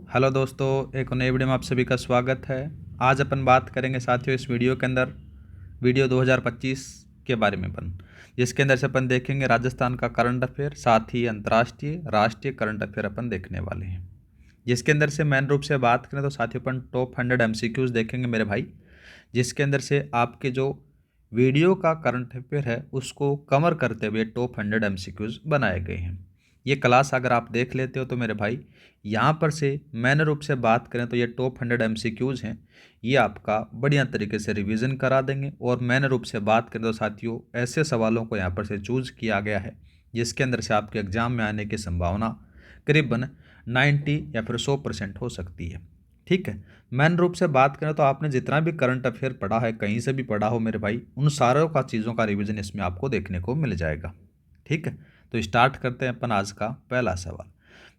Hello दोस्तों, एक नई वीडियो में आप सभी का स्वागत है। आज अपन बात करेंगे साथियों इस वीडियो के अंदर वीडियो 2025 के बारे में जिसके अंदर से अपन देखेंगे राजस्थान का करंट अफेयर, साथ ही अंतर्राष्ट्रीय राष्ट्रीय करंट अफेयर अपन देखने वाले हैं। जिसके अंदर से मेन रूप से बात करें तो साथियों अपन टॉप 100 MCQs देखेंगे मेरे भाई, जिसके अंदर से आपके जो वीडियो का करंट अफेयर है उसको कवर करते हुए टॉप 100 MCQs बनाए गए हैं। ये क्लास अगर आप देख लेते हो तो मेरे भाई यहाँ पर से मैन रूप से बात करें तो ये टॉप 100 MCQs हैं, ये आपका बढ़िया तरीके से रिवीजन करा देंगे। और मैन रूप से बात करें तो साथियों ऐसे सवालों को यहाँ पर से चूज किया गया है जिसके अंदर से आपके एग्जाम में आने की संभावना करीबन 90 या फिर 100% हो सकती है। ठीक है, मेन रूप से बात करें तो आपने जितना भी करंट अफेयर पढ़ा है, कहीं से भी पढ़ा हो मेरे भाई, उन सारों का चीज़ों का रिवीजन इसमें आपको देखने को मिल जाएगा। ठीक है, तो स्टार्ट करते हैं अपन आज का पहला सवाल।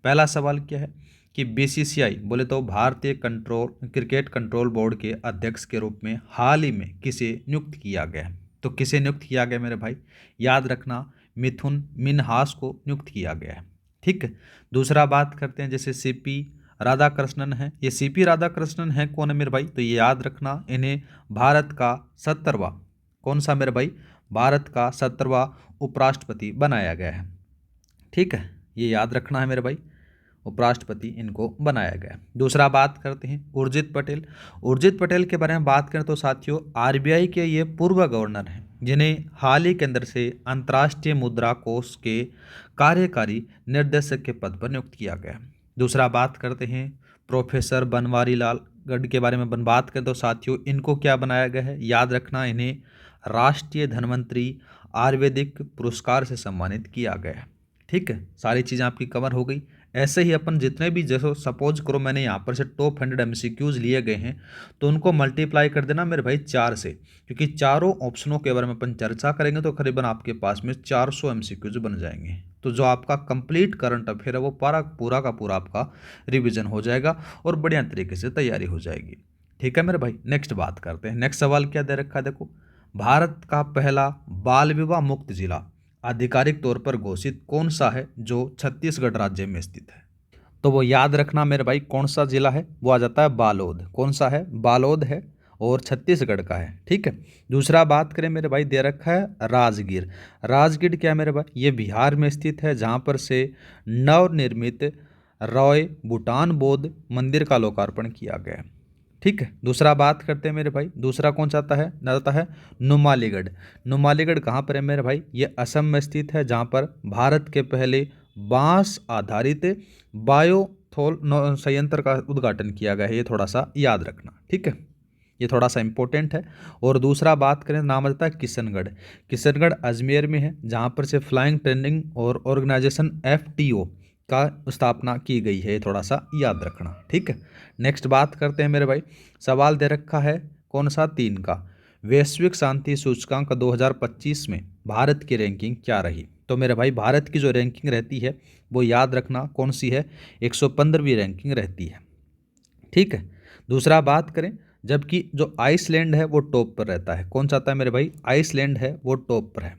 पहला सवाल क्या है कि BCCI बोले तो भारतीय क्रिकेट कंट्रोल बोर्ड के अध्यक्ष के रूप में हाल ही में किसे नियुक्त किया गया है? तो किसे नियुक्त किया गया मेरे भाई? याद रखना, मिथुन मिन्हास को नियुक्त किया गया है। ठीक है, दूसरा बात करते हैं जैसे CP राधाकृष्णन है। ये CP राधाकृष्णन है कौन है मेरे भाई? तो ये याद रखना, इन्हें भारत का 70वां, कौन सा मेरे भाई? भारत का 70वां उपराष्ट्रपति बनाया गया है। ठीक है, ये याद रखना है मेरे भाई, उपराष्ट्रपति इनको बनाया गया है। दूसरा बात करते हैं उर्जित पटेल। उर्जित पटेल के बारे में बात करें तो साथियों RBI के ये पूर्व गवर्नर हैं जिन्हें हाल ही के अंदर से अंतर्राष्ट्रीय मुद्रा कोष के कार्यकारी निर्देशक के पद पर नियुक्त किया गया है। दूसरा बात करते हैं प्रोफेसर बनवारी लाल गढ़ के बारे में बात करें तो साथियों इनको क्या बनाया गया है? याद रखना, इन्हें राष्ट्रीय धनवंतरी आयुर्वेदिक पुरस्कार से सम्मानित किया गया है। ठीक है, सारी चीज़ें आपकी कवर हो गई। ऐसे ही अपन जितने भी, जैसे सपोज करो मैंने यहाँ पर से टॉप 100 MCQs लिए गए हैं तो उनको मल्टीप्लाई कर देना मेरे भाई 4 से, क्योंकि चारों ऑप्शनों के बारे में अपन चर्चा करेंगे तो करीबन आपके पास में 400 MCQs बन जाएंगे। तो जो आपका कंप्लीट करंट अफेयर है वो पूरा का पूरा आपका रिविजन हो जाएगा और बढ़िया तरीके से तैयारी हो जाएगी। ठीक है मेरे भाई, नेक्स्ट बात करते हैं। नेक्स्ट सवाल क्या दे रखा है, देखो, भारत का पहला बाल विवाह मुक्त जिला आधिकारिक तौर पर घोषित कौन सा है जो छत्तीसगढ़ राज्य में स्थित है? तो वो याद रखना मेरे भाई, कौन सा जिला है? वो आ जाता है बालोद। कौन सा है? बालोद है और छत्तीसगढ़ का है। ठीक है, दूसरा बात करें मेरे भाई, दे रखा है राजगीर। राजगीर क्या है मेरे भाई? ये बिहार में स्थित है जहाँ पर से नवनिर्मित रॉय भूटान बौद्ध मंदिर का लोकार्पण किया गया है। ठीक है, दूसरा बात करते हैं मेरे भाई, दूसरा कौन सा आता है नुमालीगढ़। नुमालीगढ़ कहाँ पर है मेरे भाई? ये असम में स्थित है जहाँ पर भारत के पहले बांस आधारित बायोथोल संयंत्र का उद्घाटन किया गया है। ये थोड़ा सा याद रखना। ठीक है, ये थोड़ा सा इंपॉर्टेंट है। और दूसरा बात करें, नाम आता है किशनगढ़। किशनगढ़ अजमेर में है जहाँ पर से फ्लाइंग ट्रेनिंग और ऑर्गेनाइजेशन FTO का स्थापना की गई है। थोड़ा सा याद रखना। ठीक है, नेक्स्ट बात करते हैं मेरे भाई, सवाल दे रखा है कौन सा? 3 का, वैश्विक शांति सूचकांक 2025 में भारत की रैंकिंग क्या रही? तो मेरे भाई भारत की जो रैंकिंग रहती है वो याद रखना कौन सी है? 115वीं रैंकिंग रहती है। ठीक है, दूसरा बात करें, जबकि जो आइसलैंड है वो टॉप पर रहता है। कौन सा आता है मेरे भाई? आइसलैंड है वो टॉप पर है।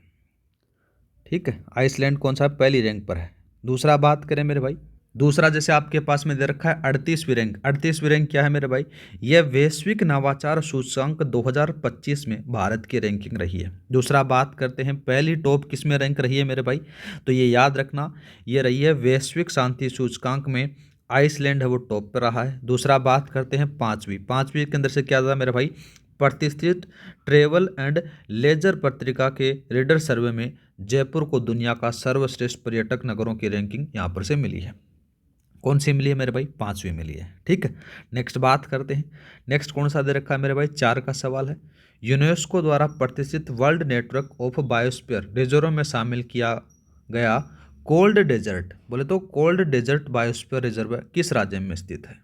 ठीक है, आइसलैंड कौन सा है? पहली रैंक पर है। दूसरा बात करें मेरे भाई, दूसरा जैसे आपके पास में दे रखा है 38वीं रैंक। 38वीं रैंक क्या है मेरे भाई? यह वैश्विक नवाचार सूचकांक 2025 में भारत की रैंकिंग रही है। दूसरा बात करते हैं, पहली टॉप किस में रैंक रही है मेरे भाई? तो ये याद रखना, ये रही है वैश्विक शांति सूचकांक में आइसलैंड है वो टॉप पर रहा है। दूसरा बात करते हैं पाँचवीं। पाँचवीं के अंदर से क्या था मेरे भाई? प्रतिष्ठित ट्रेवल एंड लेजर पत्रिका के रीडर सर्वे में जयपुर को दुनिया का सर्वश्रेष्ठ पर्यटक नगरों की रैंकिंग यहाँ पर से मिली है। कौन सी मिली है मेरे भाई? 5वीं मिली है। ठीक है, नेक्स्ट बात करते हैं। नेक्स्ट कौन सा दे रखा है मेरे भाई? 4 का सवाल है, यूनेस्को द्वारा प्रतिष्ठित world network of biosphere reserve में शामिल किया गया कोल्ड डेजर्ट, बोले तो कोल्ड डेजर्ट बायोस्फीयर रिजर्व किस राज्य में स्थित है?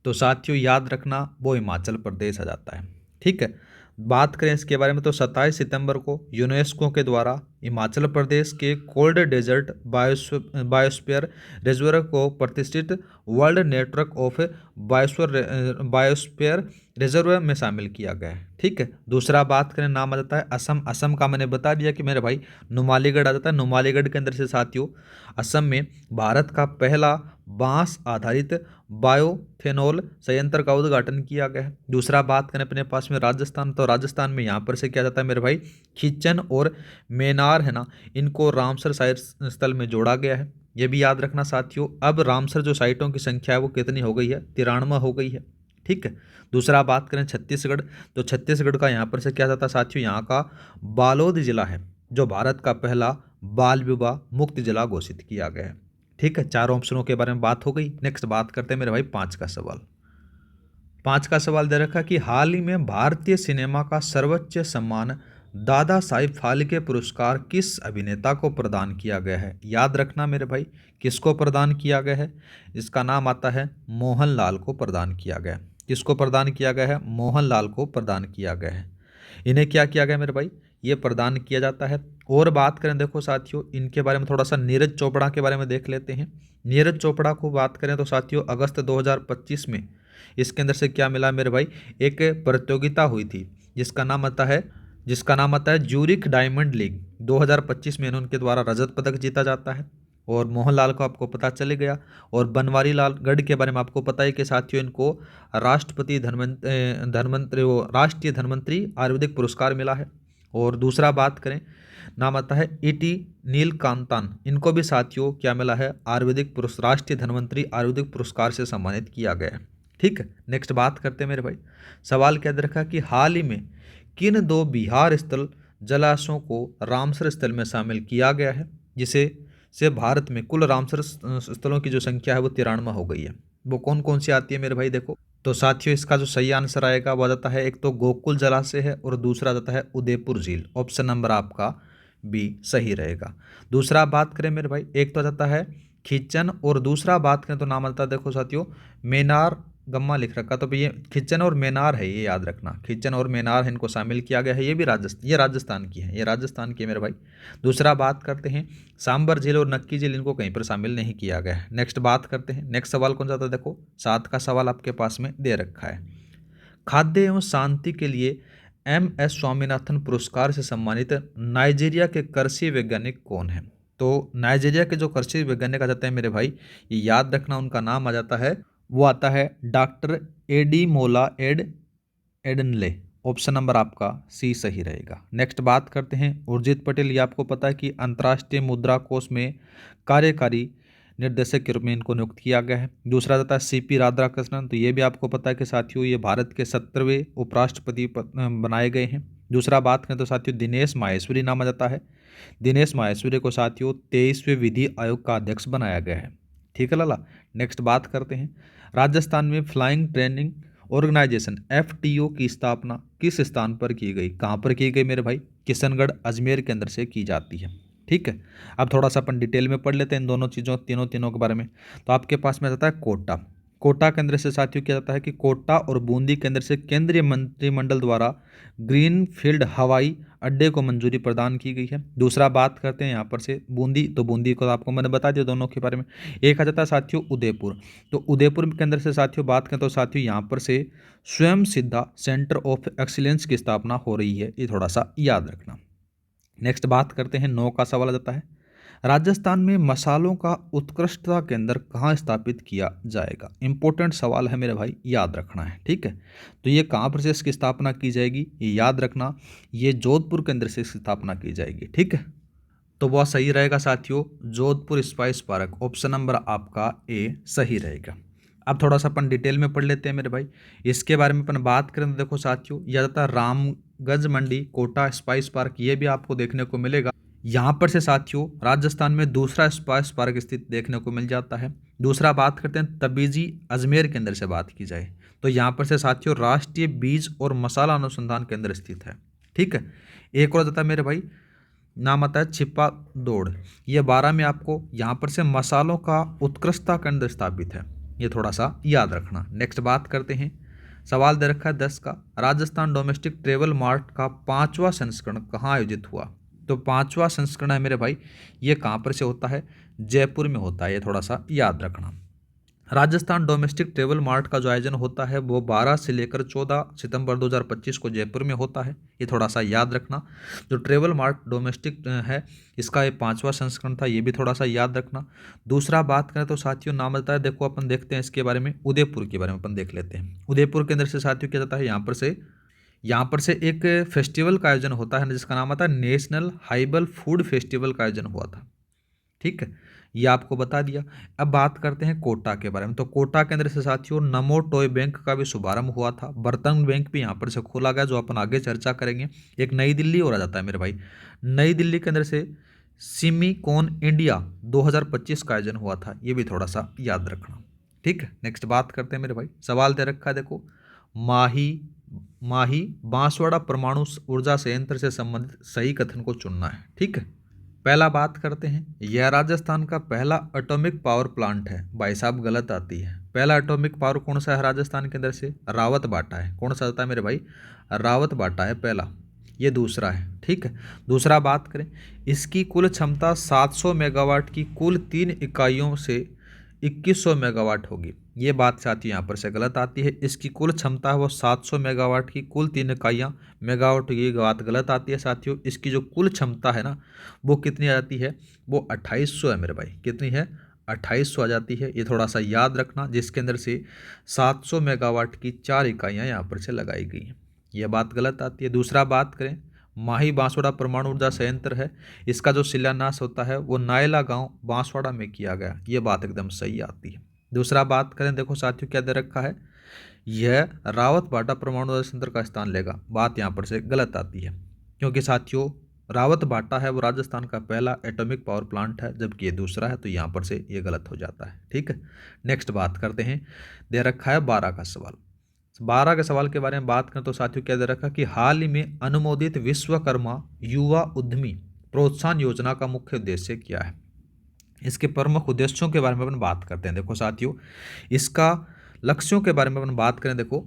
तो साथियों याद रखना, वो हिमाचल प्रदेश आ जाता है। ठीक है, बात करें इसके बारे में तो 27 सितंबर को यूनेस्को के द्वारा हिमाचल प्रदेश के कोल्ड डेजर्ट बायोस्फीयर रिजर्व को प्रतिष्ठित world network of biosphere reserve में शामिल किया गया है। ठीक है, दूसरा बात करें, नाम आ जाता है असम। असम का मैंने बता दिया कि मेरे भाई नुमालीगढ़ आ जाता है। नुमालीगढ़ के अंदर से साथियों असम में भारत का पहला बांस आधारित बायोथेनॉल संयंत्र का उद्घाटन किया गया है। दूसरा बात करें अपने पास में राजस्थान, तो राजस्थान में यहाँ पर से क्या जाता है मेरे भाई, खिच्चन और मेनार है ना, इनको रामसर साइट स्थल में जोड़ा गया है। ये भी याद रखना साथियों। अब रामसर जो साइटों की संख्या है वो कितनी हो गई है, 93 हो गई है। ठीक है। दूसरा बात करें छत्तीसगढ़, तो छत्तीसगढ़ का यहाँ पर से क्या जाता है साथियों, यहाँ का बालोद जिला है जो भारत का पहला बाल विवाह मुक्त जिला घोषित किया गया है। ठीक है, चारों ऑप्शनों के बारे में बात हो गई। नेक्स्ट बात करते हैं मेरे भाई पाँच का सवाल। पाँच का सवाल दे रखा कि हाल ही में भारतीय सिनेमा का सर्वोच्च सम्मान दादा साहिब फाल्के पुरस्कार किस अभिनेता को प्रदान किया गया है। याद रखना मेरे भाई, किसको प्रदान किया गया है, इसका नाम आता है मोहनलाल को प्रदान किया गया है। किसको प्रदान किया गया है, मोहनलाल को प्रदान किया गया है। इन्हें क्या किया गया मेरे भाई, ये प्रदान किया जाता है। और बात करें देखो साथियों, इनके बारे में थोड़ा सा नीरज चोपड़ा के बारे में देख लेते हैं। नीरज चोपड़ा को बात करें तो साथियों अगस्त 2025 में इसके अंदर से क्या मिला मेरे भाई, एक प्रतियोगिता हुई थी जिसका नाम आता है ज्यूरिख डायमंड लीग। 2025 में उनके द्वारा रजत पदक जीता जाता है। और मोहनलाल को आपको पता चल गया। और बनवारी लाल गढ़ के बारे में आपको पता है कि साथियों इनको राष्ट्रपति राष्ट्रीय धन्वंतरी आयुर्वेदिक पुरस्कार मिला है। और दूसरा बात करें, नाम आता है ईटी नीलकांतन, इनको भी साथियों क्या मिला है, राष्ट्रीय धन्वंतरी आयुर्वेदिक पुरस्कार से सम्मानित किया गया है। ठीक है। नेक्स्ट बात करते हैं मेरे भाई, सवाल क्या दे रखा कि हाल ही में किन दो बिहार स्थल जलाशयों को रामसर स्थल में शामिल किया गया है, जिसे से भारत में कुल रामसर स्थलों की जो संख्या है वो 93 हो गई है। वो कौन कौन सी आती है मेरे भाई, देखो तो साथियों इसका जो सही आंसर आएगा वो जाता है, एक तो गोकुल जलाशय है और दूसरा जाता है उदयपुर झील। ऑप्शन नंबर आपका बी सही रहेगा। दूसरा बात करें मेरे भाई, एक तो जाता है खिच्चन और दूसरा बात करें तो नाम आता है देखो साथियों मेनार, गम्मा लिख रखा तो ये खिच्चन और मेनार है, ये याद रखना, खिच्चन और मेनार है, इनको शामिल किया गया है। ये भी राजस्थान की है, ये राजस्थान की है मेरे भाई। दूसरा बात करते हैं सांबर झील और नक्की झील, इनको कहीं पर शामिल नहीं किया गया है। नेक्स्ट बात करते हैं, नेक्स्ट सवाल कौन सा था, देखो 7 का सवाल आपके पास में दे रखा है। खाद्य एवं शांति के लिए MS स्वामीनाथन पुरस्कार से सम्मानित नाइजीरिया के कृषि वैज्ञानिक कौन है। तो नाइजीरिया के जो कृषि वैज्ञानिक आ जाते हैं मेरे भाई, ये याद रखना, उनका नाम आ जाता है, वो आता है डॉक्टर एडीमोला एडनले। ऑप्शन नंबर आपका सी सही रहेगा। नेक्स्ट बात करते हैं उर्जित पटेल, ये आपको पता है कि अंतर्राष्ट्रीय मुद्रा कोष में कार्यकारी निर्देशक के रूप में इनको नियुक्त किया गया है। दूसरा आता है CP राधाकृष्णन, तो ये भी आपको पता है कि साथियों ये भारत के 17वें उपराष्ट्रपति बनाए गए हैं। दूसरा बात करें तो साथियों दिनेश माहेश्वरी नाम आ जाता है। दिनेश माहेश्वरी को साथियों 23वें विधि आयोग का अध्यक्ष बनाया गया है। ठीक है लाला। नेक्स्ट बात करते हैं, राजस्थान में फ्लाइंग ट्रेनिंग ऑर्गेनाइजेशन FTO की स्थापना किस स्थान पर की गई, कहाँ पर की गई मेरे भाई, किशनगढ़ अजमेर के अंदर से की जाती है। ठीक है। अब थोड़ा सा अपन डिटेल में पढ़ लेते हैं इन दोनों चीज़ों तीनों के बारे में। तो आपके पास में आता है कोटा। कोटा के अंदर से साथियों क्या जाता है कि कोटा और बूंदी के अंदर से केंद्रीय मंत्रिमंडल द्वारा ग्रीनफील्ड हवाई अड्डे को मंजूरी प्रदान की गई है। दूसरा बात करते हैं यहाँ पर से बूंदी, तो बूंदी को आपको मैंने बता दिया दोनों के बारे में। एक आ जाता है साथियों उदयपुर, तो उदयपुर के अंदर से साथियों बात करें तो साथियों यहाँ पर से स्वयं सिद्धा सेंटर ऑफ एक्सीलेंस की स्थापना हो रही है, ये थोड़ा सा याद रखना। नेक्स्ट बात करते हैं 9 का सवाल आ जाता है, राजस्थान में मसालों का उत्कृष्टता केंद्र कहाँ स्थापित किया जाएगा। इंपॉर्टेंट सवाल है मेरे भाई, याद रखना है। ठीक है। तो ये कहाँ पर से इसकी स्थापना की जाएगी, ये याद रखना, ये जोधपुर के अंदर से इसकी स्थापना की जाएगी। ठीक है। तो वह सही रहेगा साथियों, Jodhpur spice park. Option number आपका ए सही रहेगा। अब थोड़ा सा अपन डिटेल में पढ़ लेते हैं मेरे भाई, इसके बारे में अपन बात करें तो देखो साथियों यह जाता है रामगंज मंडी कोटा स्पाइस पार्क, ये भी आपको देखने को मिलेगा। यहाँ पर से साथियों राजस्थान में दूसरा स्पाइस पार्क स्थित देखने को मिल जाता है। दूसरा बात करते हैं तबीजी अजमेर के अंदर से बात की जाए तो यहाँ पर से साथियों राष्ट्रीय बीज और मसाला अनुसंधान केंद्र स्थित है। ठीक है। एक और जाता है मेरे भाई, नाम आता है छिपा दौड़, ये 12 में आपको यहाँ पर से मसालों का उत्कृष्टता केंद्र स्थापित है, ये थोड़ा सा याद रखना। नेक्स्ट बात करते हैं, सवाल दे रखा है 10 का, राजस्थान डोमेस्टिक ट्रेवल मार्ट का 5वां संस्करण कहाँ आयोजित हुआ। तो 5वां संस्करण है मेरे भाई, ये कहाँ पर से होता है, जयपुर में होता है, ये थोड़ा सा याद रखना। राजस्थान डोमेस्टिक ट्रेवल मार्ट का जो आयोजन होता है वो 12 से लेकर 14 सितंबर 2025 को जयपुर में होता है। ये थोड़ा सा याद रखना। जो ट्रेवल मार्ट डोमेस्टिक है, इसका ये 5वां संस्करण था, ये भी थोड़ा सा याद रखना। दूसरा बात करें तो साथियों, नाम बताया, देखो अपन देखते हैं इसके बारे में, उदयपुर के बारे में अपन देख लेते हैं। उदयपुर के अंदर से साथियों क्या जाता है, यहाँ पर से एक फेस्टिवल का आयोजन होता है जिसका नाम आता है नेशनल हाइबल फूड फेस्टिवल का आयोजन हुआ था। ठीक है, ये आपको बता दिया। अब बात करते हैं कोटा के बारे में। तो कोटा के अंदर से साथियों नमो टॉय बैंक का भी शुभारंभ हुआ था। बर्तन बैंक भी यहाँ पर से खोला गया, जो अपन आगे चर्चा करेंगे। एक नई दिल्ली और आ जाता है मेरे भाई, नई दिल्ली के अंदर से सिमिकॉन इंडिया 2025 का आयोजन हुआ था, ये भी थोड़ा सा याद रखना। ठीक है, नेक्स्ट बात करते हैं मेरे भाई। सवाल दे रखा है, देखो, माही माही बांसवाड़ा परमाणु ऊर्जा संयंत्र से संबंधित सही कथन को चुनना है। ठीक है, पहला बात करते हैं, यह राजस्थान का पहला एटॉमिक पावर प्लांट है। भाई साहब गलत आती है। पहला एटॉमिक पावर कौन सा है राजस्थान के अंदर से, रावत बाटा है। कौन सा होता है मेरे भाई, रावत बाटा है पहला, ये दूसरा है। ठीक है, दूसरा बात करें, इसकी कुल क्षमता 700 मेगावाट की कुल 3 इकाइयों से 2100 मेगावाट होगी। ये बात साथियों यहाँ पर से गलत आती है। इसकी कुल क्षमता है वो 700 मेगावाट की कुल 3 इकाइयाँ मेगावाट, ये बात गलत आती है साथियों। इसकी जो कुल क्षमता है ना, वो कितनी आ जाती है, वो 2800 है मेरे भाई। कितनी है, 2800 आ जाती है। ये थोड़ा सा याद रखना, जिसके अंदर से 700 मेगावाट की 4 इकाइयाँ यहाँ पर से लगाई गई हैं। यह बात गलत आती है। दूसरा बात करें, माही बांसवाड़ा परमाणु ऊर्जा संयंत्र है, इसका जो शिलान्यास होता है वो नायला गांव बांसवाड़ा में किया गया। ये बात एकदम सही आती है। दूसरा बात करें, देखो साथियों क्या दे रखा है, यह रावत बाटा परमाणु ऊर्जा संयंत्र का स्थान लेगा। बात यहाँ पर से गलत आती है, क्योंकि साथियों रावत बाटा है वो राजस्थान का पहला एटॉमिक पावर प्लांट है, जबकि ये दूसरा है, तो यहाँ पर से ये गलत हो जाता है। ठीक है, नेक्स्ट बात करते हैं। दे रखा है 12 का सवाल। 12 के सवाल के बारे में बात करें तो साथियों क्या दे रखा कि हाल ही में अनुमोदित विश्वकर्मा युवा उद्यमी प्रोत्साहन योजना का मुख्य उद्देश्य क्या है। इसके प्रमुख उद्देश्यों के बारे में अपन बात करते हैं। देखो साथियों, इसका लक्ष्यों के बारे में अपन बात करें, देखो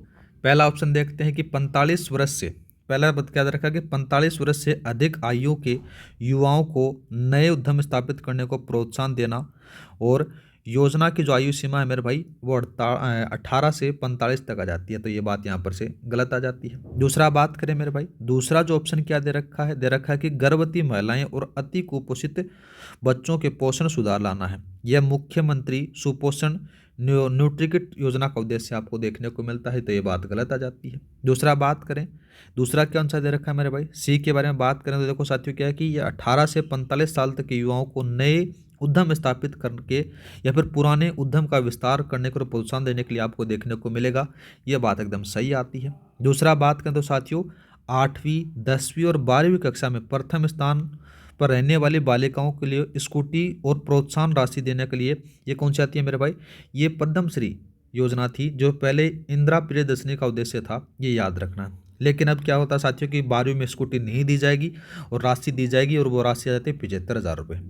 पहला ऑप्शन देखते हैं कि 45 वर्ष से, पहला क्या दे रखा कि 45 वर्ष से अधिक आयु के युवाओं को नए उद्यम स्थापित करने को प्रोत्साहन देना, और योजना की जो आयु सीमा है मेरे भाई वो 18 से 45 तक आ जाती है। तो ये बात यहाँ पर से गलत आ जाती है। दूसरा बात करें मेरे भाई, दूसरा जो ऑप्शन क्या दे रखा है, दे रखा है कि गर्भवती महिलाएं और अति कुपोषित बच्चों के पोषण सुधार लाना है। यह मुख्यमंत्री सुपोषण न्यूट्रिकिट योजना का उद्देश्य आपको देखने को मिलता है। तो ये बात गलत आ जाती है। दूसरा बात करें, दूसरा क्या आंसर दे रखा है मेरे भाई, सी के बारे में बात करें तो देखो साथियों क्या है कि ये 18 से 45 साल तक के युवाओं को नए उद्यम स्थापित करके या फिर पुराने उद्यम का विस्तार करने को प्रोत्साहन देने के लिए आपको देखने को मिलेगा। यह बात एकदम सही आती है। दूसरा बात करें तो साथियों 8वीं 10वीं और 12वीं कक्षा में प्रथम स्थान पर रहने वाली बालिकाओं के लिए स्कूटी और प्रोत्साहन राशि देने के लिए ये कौन सी आती है मेरे भाई, ये पद्मश्री योजना थी, जो पहले इंदिरा प्रियदर्शनी का उद्देश्य था। ये याद रखना। लेकिन अब क्या होता है साथियों कि 12वीं में स्कूटी नहीं दी जाएगी और राशि दी जाएगी, और वो राशि आ जाती है 75,000 रुपये।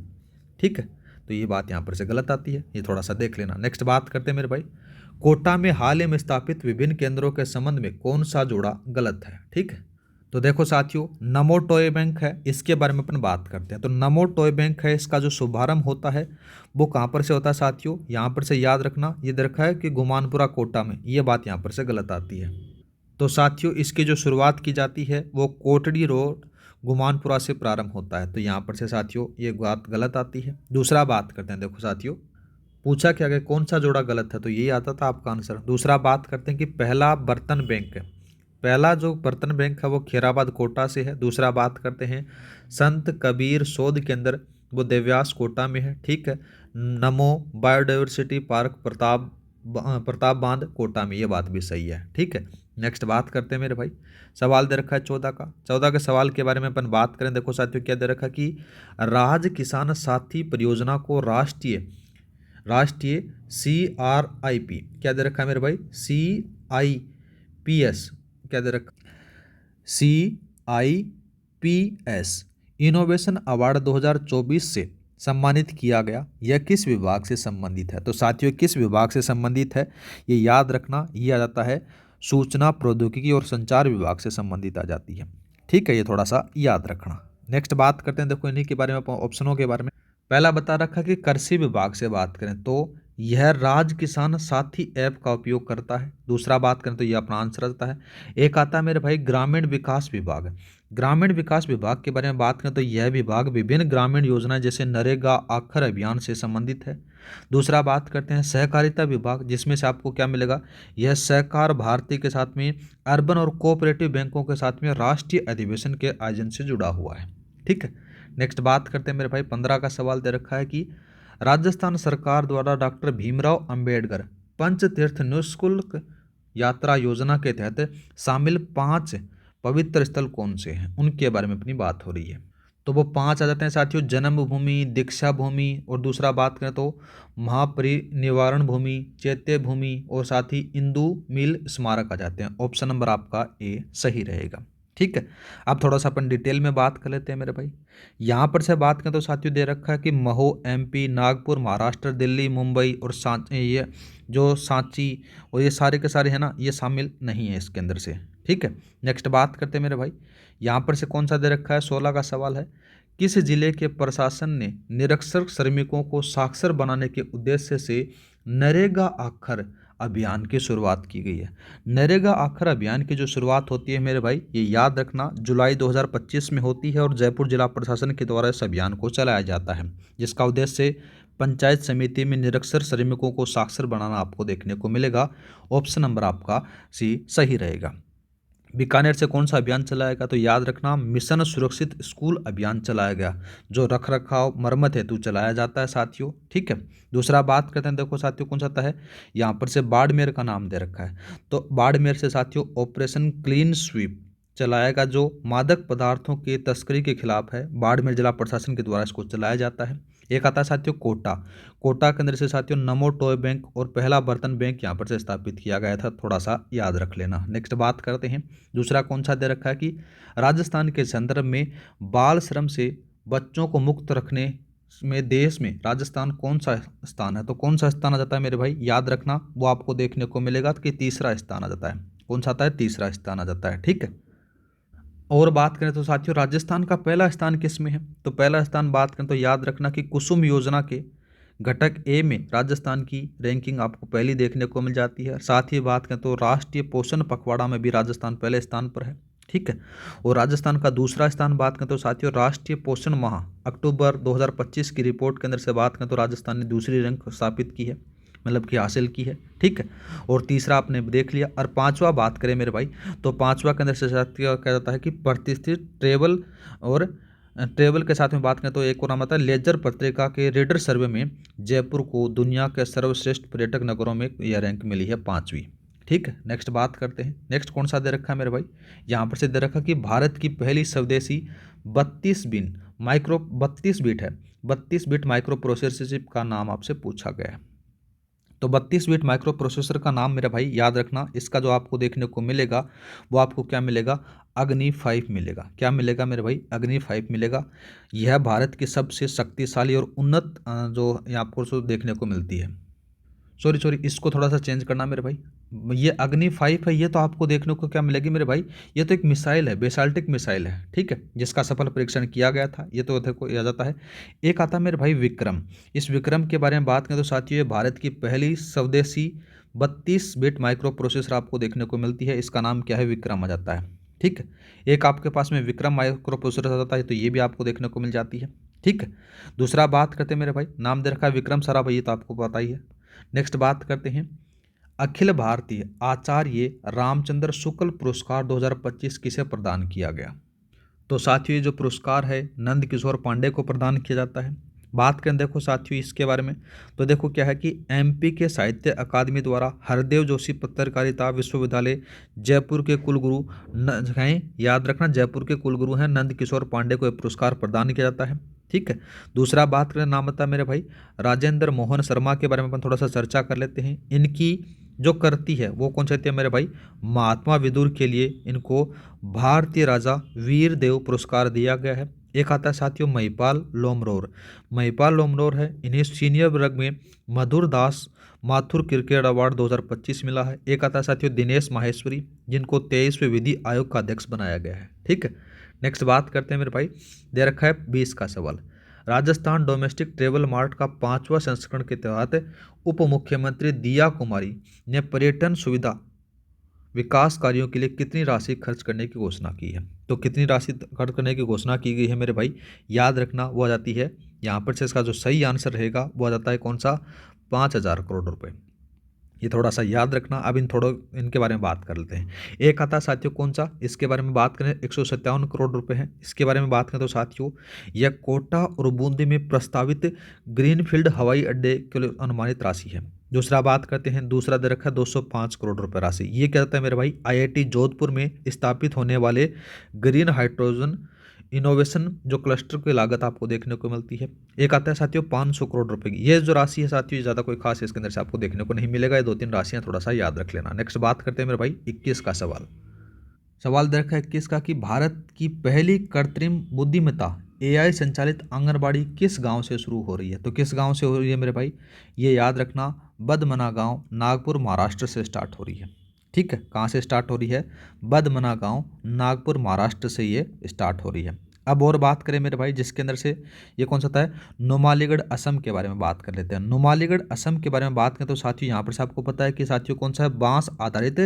ठीक है, तो ये बात यहाँ पर से गलत आती है, ये थोड़ा सा देख लेना। नेक्स्ट बात करते हैं मेरे भाई, कोटा में हाल ही में स्थापित विभिन्न केंद्रों के संबंध में कौन सा जोड़ा गलत है। ठीक है, तो देखो साथियों नमो टॉय बैंक है, इसके बारे में अपन बात करते हैं। तो नमो टॉय बैंक है, इसका जो शुभारंभ होता है वो कहाँ पर से होता है साथियों, यहाँ पर से याद रखना, ये दे रखा है कि गुमानपुरा कोटा में। ये बात यहाँ पर से गलत आती है। तो साथियों इसकी जो शुरुआत की जाती है वो कोटड़ी रोड गुमानपुरा से प्रारंभ होता है। तो यहाँ पर से साथियों ये बात गलत आती है। दूसरा बात करते हैं, देखो साथियों पूछा क्या गया कौन सा जोड़ा गलत है, तो यही आता था आपका आंसर। दूसरा बात करते हैं कि पहला बर्तन बैंक है, पहला जो बर्तन बैंक है वो खैराबाद कोटा से है। दूसरा बात करते हैं संत कबीर शोध केंद्र, वो देव्यास कोटा में है। ठीक है, नमो बायोडाइवर्सिटी पार्क प्रताप बांध कोटा में, ये बात भी सही है। ठीक है, नेक्स्ट बात करते हैं मेरे भाई, सवाल दे रखा है 14 का। 14 के सवाल के बारे में अपन बात करें, देखो साथियों क्या दे रखा कि राज किसान साथी परियोजना को राष्ट्रीय CRIP क्या दे रखा है मेरे भाई, CIPS क्या दे रखा, CIPS इनोवेशन अवार्ड 2024 से सम्मानित किया गया। यह किस विभाग से संबंधित है। तो साथियों किस विभाग से संबंधित है ये याद रखना, ये आ जाता है सूचना प्रौद्योगिकी और संचार विभाग से संबंधित आ जाती है। ठीक है, ये थोड़ा सा याद रखना। नेक्स्ट बात करते हैं, देखो इन्हीं के बारे में, ऑप्शनों के बारे में। पहला बता रखा कि कृषि विभाग से बात करें तो यह राज किसान साथी ऐप का उपयोग करता है। दूसरा बात करें तो ये अपना आंसर आता है। एक आता है मेरे भाई ग्रामीण विकास विभाग। ग्रामीण विकास विभाग के बारे में बात करें तो यह विभाग विभिन्न ग्रामीण योजनाएं जैसे नरेगा आखर अभियान से संबंधित है। दूसरा बात करते हैं सहकारिता विभाग, जिसमें से आपको क्या मिलेगा, यह सहकार भारती के साथ में अर्बन और कोऑपरेटिव बैंकों के साथ में राष्ट्रीय अधिवेशन के आयोजन से जुड़ा हुआ है। ठीक है। नेक्स्ट बात करते हैं मेरे भाई 15 का सवाल दे रखा है कि राजस्थान सरकार द्वारा डॉक्टर भीमराव अंबेडकर पंचतीर्थ निःशुल्क यात्रा योजना के तहत शामिल 5 पवित्र स्थल कौन से हैं, उनके बारे में अपनी बात हो रही है। तो वो 5 आ जाते हैं साथियों, जन्मभूमि, दीक्षा भूमि, और दूसरा बात करें तो महापरिनिर्वाण भूमि, चैत्य भूमि, और साथ ही इंदु मिल स्मारक आ जाते हैं। ऑप्शन नंबर आपका ए सही रहेगा। ठीक है। अब थोड़ा सा अपन डिटेल में बात कर लेते हैं मेरे भाई। यहाँ पर से बात करें तो साथियों दे रखा है कि महो एमपी, नागपुर महाराष्ट्र, दिल्ली, मुंबई और ये जो सांची और ये सारे के सारे हैं ना, ये शामिल नहीं है इसके अंदर से। ठीक है। नेक्स्ट बात करते हैं मेरे भाई, यहाँ पर से कौन सा दे रखा है, 16 का सवाल है। किस जिले के प्रशासन ने निरक्षर श्रमिकों को साक्षर बनाने के उद्देश्य से नरेगा आखर अभियान की शुरुआत की गई है। नरेगा आखर अभियान की जो शुरुआत होती है मेरे भाई, ये याद रखना जुलाई 2025 में होती है और जयपुर जिला प्रशासन के द्वारा इस अभियान को चलाया जाता है, जिसका उद्देश्य पंचायत समिति में निरक्षर श्रमिकों को साक्षर बनाना आपको देखने को मिलेगा। ऑप्शन नंबर आपका सी सही रहेगा। बीकानेर से कौन सा अभियान चलाया गया, तो याद रखना मिशन सुरक्षित स्कूल अभियान चलाया गया, जो रख रखाव मरम्मत हेतु चलाया जाता है साथियों। ठीक है। दूसरा बात करते हैं, देखो साथियों कौन सा आता है, यहाँ पर से बाड़मेर का नाम दे रखा है। तो बाड़मेर से साथियों ऑपरेशन क्लीन स्वीप चलाएगा, जो मादक पदार्थों की तस्करी के खिलाफ है। बाड़मेर जिला प्रशासन के द्वारा इसको चलाया जाता है। एक आता है साथियों कोटा। कोटा के अंदर से साथियों नमो टॉय बैंक और पहला बर्तन बैंक यहाँ पर से स्थापित किया गया था, थोड़ा सा याद रख लेना। नेक्स्ट बात करते हैं, दूसरा कौन सा दे रखा है कि राजस्थान के संदर्भ में बाल श्रम से बच्चों को मुक्त रखने में देश में राजस्थान कौन सा स्थान है। तो कौन सा स्थान आ जाता है मेरे भाई, याद रखना वो आपको देखने को मिलेगा कि तीसरा स्थान आ जाता है। कौन सा आता है, तीसरा स्थान आ जाता है। ठीक है। और बात करें तो साथियों राजस्थान का पहला स्थान किस में है, तो पहला स्थान बात करें तो याद रखना कि कुसुम योजना के घटक ए में राजस्थान की रैंकिंग आपको पहली देखने को मिल जाती है। साथ ही बात करें तो राष्ट्रीय पोषण पखवाड़ा में भी राजस्थान पहले स्थान पर है। ठीक है। और राजस्थान का दूसरा स्थान बात करें तो साथियों राष्ट्रीय पोषण माह अक्टूबर 2025 की रिपोर्ट के अंदर से बात करें तो राजस्थान ने दूसरी रैंक स्थापित की है, मतलब कि हासिल की है। ठीक है। और तीसरा आपने देख लिया। और पांचवा बात करें मेरे भाई, तो पांचवा के अंदर से कहा जाता है कि प्रतिष्ठित ट्रेवल और ट्रेवल के साथ में बात करें तो एक और नाम आता है लेजर पत्रिका के रीडर सर्वे में जयपुर को दुनिया के सर्वश्रेष्ठ पर्यटक नगरों में यह रैंक मिली है 5वीं। ठीक है। नेक्स्ट बात करते हैं, नेक्स्ट कौन सा दे रखा है मेरे भाई, यहाँ पर से दे रखा कि भारत की पहली स्वदेशी 32 बिट है, 32 बिट माइक्रो प्रोसेसर चिप का नाम आपसे पूछा गया है। तो 32 बिट माइक्रो प्रोसेसर का नाम मेरा भाई याद रखना, इसका जो आपको देखने को मिलेगा वो आपको क्या मिलेगा, अग्नि 5 मिलेगा। क्या मिलेगा मेरे भाई, अग्नि 5 मिलेगा। यह भारत की सबसे शक्तिशाली और उन्नत जो आपको देखने को मिलती है। सॉरी इसको थोड़ा सा चेंज करना मेरे भाई, ये अग्नि 5 है, ये तो आपको देखने को क्या मिलेगी मेरे भाई, ये तो एक मिसाइल है, बेसाल्टिक मिसाइल है। ठीक है। जिसका सफल परीक्षण किया गया था, ये तो देखो आ जाता है। एक आता है मेरे भाई विक्रम। इस विक्रम के बारे में बात करें तो साथियों ये भारत की पहली स्वदेशी 32 बिट माइक्रो प्रोसेसर आपको देखने को मिलती है, इसका नाम क्या है, विक्रम आ जाता है। ठीक है। एक आपके पास में विक्रम माइक्रो प्रोसेसर आ जाता है, तो ये भी आपको देखने को मिल जाती है। ठीक है। दूसरा बात करते हैं मेरे भाई, नाम दे रखा है विक्रम साराभाई, ये तो आपको पता ही है। नेक्स्ट बात करते हैं, अखिल भारतीय आचार्य रामचंद्र शुक्ल पुरस्कार 2025 किसे प्रदान किया गया, तो साथियों ये जो पुरस्कार है नंद किशोर पांडे को प्रदान किया जाता है। बात करें देखो साथियों इसके बारे में, तो देखो क्या है कि एमपी के साहित्य अकादमी द्वारा हरदेव जोशी पत्रकारिता विश्वविद्यालय जयपुर के कुलगुरु याद रखना जयपुर के कुलगुरु हैं नंद किशोर पांडे को यह पुरस्कार प्रदान किया जाता है। ठीक है। दूसरा बात करें नाम बता मेरे भाई, राजेंद्र मोहन शर्मा के बारे में अपन थोड़ा सा चर्चा कर लेते हैं। इनकी जो करती है वो कौन सी है मेरे भाई, महात्मा विदुर के लिए इनको भारतीय राजा वीर देव पुरस्कार दिया गया है। एक आता है साथियों महिपाल लोमरोर, महिपाल लोमरोर है, इन्हें सीनियर वर्ग में मधुर दास माथुर क्रिकेट अवार्ड 2025 मिला है। एक आता है साथियों दिनेश माहेश्वरी, जिनको 23वें विधि आयोग का अध्यक्ष बनाया गया है। ठीक है। नेक्स्ट बात करते हैं मेरे भाई, दे रखा है 20 का सवाल, राजस्थान डोमेस्टिक ट्रेवल मार्ट का 5वां संस्करण के तहत उप मुख्यमंत्री दिया कुमारी ने पर्यटन सुविधा विकास कार्यों के लिए कितनी राशि खर्च करने की घोषणा की है। तो कितनी राशि खर्च करने की घोषणा की गई है मेरे भाई, याद रखना वो आ जाती है यहाँ पर से, इसका जो सही आंसर रहेगा वो आ जाता है कौन सा, 5,000 करोड़ रुपए। ये थोड़ा सा याद रखना। अब इनके बारे में बात कर लेते हैं। एक आता है साथियों कौन सा, इसके बारे में बात करें 157 करोड़ रुपए है। इसके बारे में बात करें तो साथियों यह कोटा और बूंदी में प्रस्तावित ग्रीनफील्ड हवाई अड्डे के लिए अनुमानित राशि है। दूसरा बात करते हैं, दूसरा दे रखा है 205 करोड़ रुपए राशि। ये क्या होता है मेरे भाई, आईआईटी जोधपुर में स्थापित होने वाले ग्रीन हाइड्रोजन इनोवेशन जो क्लस्टर की लागत आपको देखने को मिलती है। एक आता है साथियों 500 करोड़ रुपए की। ये जो राशि है साथियों ये ज़्यादा कोई खास इसके अंदर से आपको देखने को नहीं मिलेगा। ये 2-3 राशियां थोड़ा सा याद रख लेना। नेक्स्ट बात करते हैं मेरे भाई 21 का सवाल। सवाल दे रखा है 21 का कि भारत की पहली कृत्रिम बुद्धिमत्ता एआई संचालित आंगनबाड़ी किस गांव से शुरू हो रही है। तो किस गांव से हो रही है मेरे भाई, ये याद रखना, बदमना गांव, नागपुर महाराष्ट्र से स्टार्ट हो रही है। ठीक है, कहाँ से स्टार्ट हो रही है, बदमना गांव, नागपुर महाराष्ट्र से ये स्टार्ट हो रही है। अब और बात करें मेरे भाई जिसके अंदर से ये कौन सा था है, नुमालीगढ़ असम के बारे में बात कर लेते हैं। नुमालीगढ़ असम के बारे में बात करें तो साथियों यहाँ पर से आपको पता है कि साथियों कौन सा है, बांस आधारित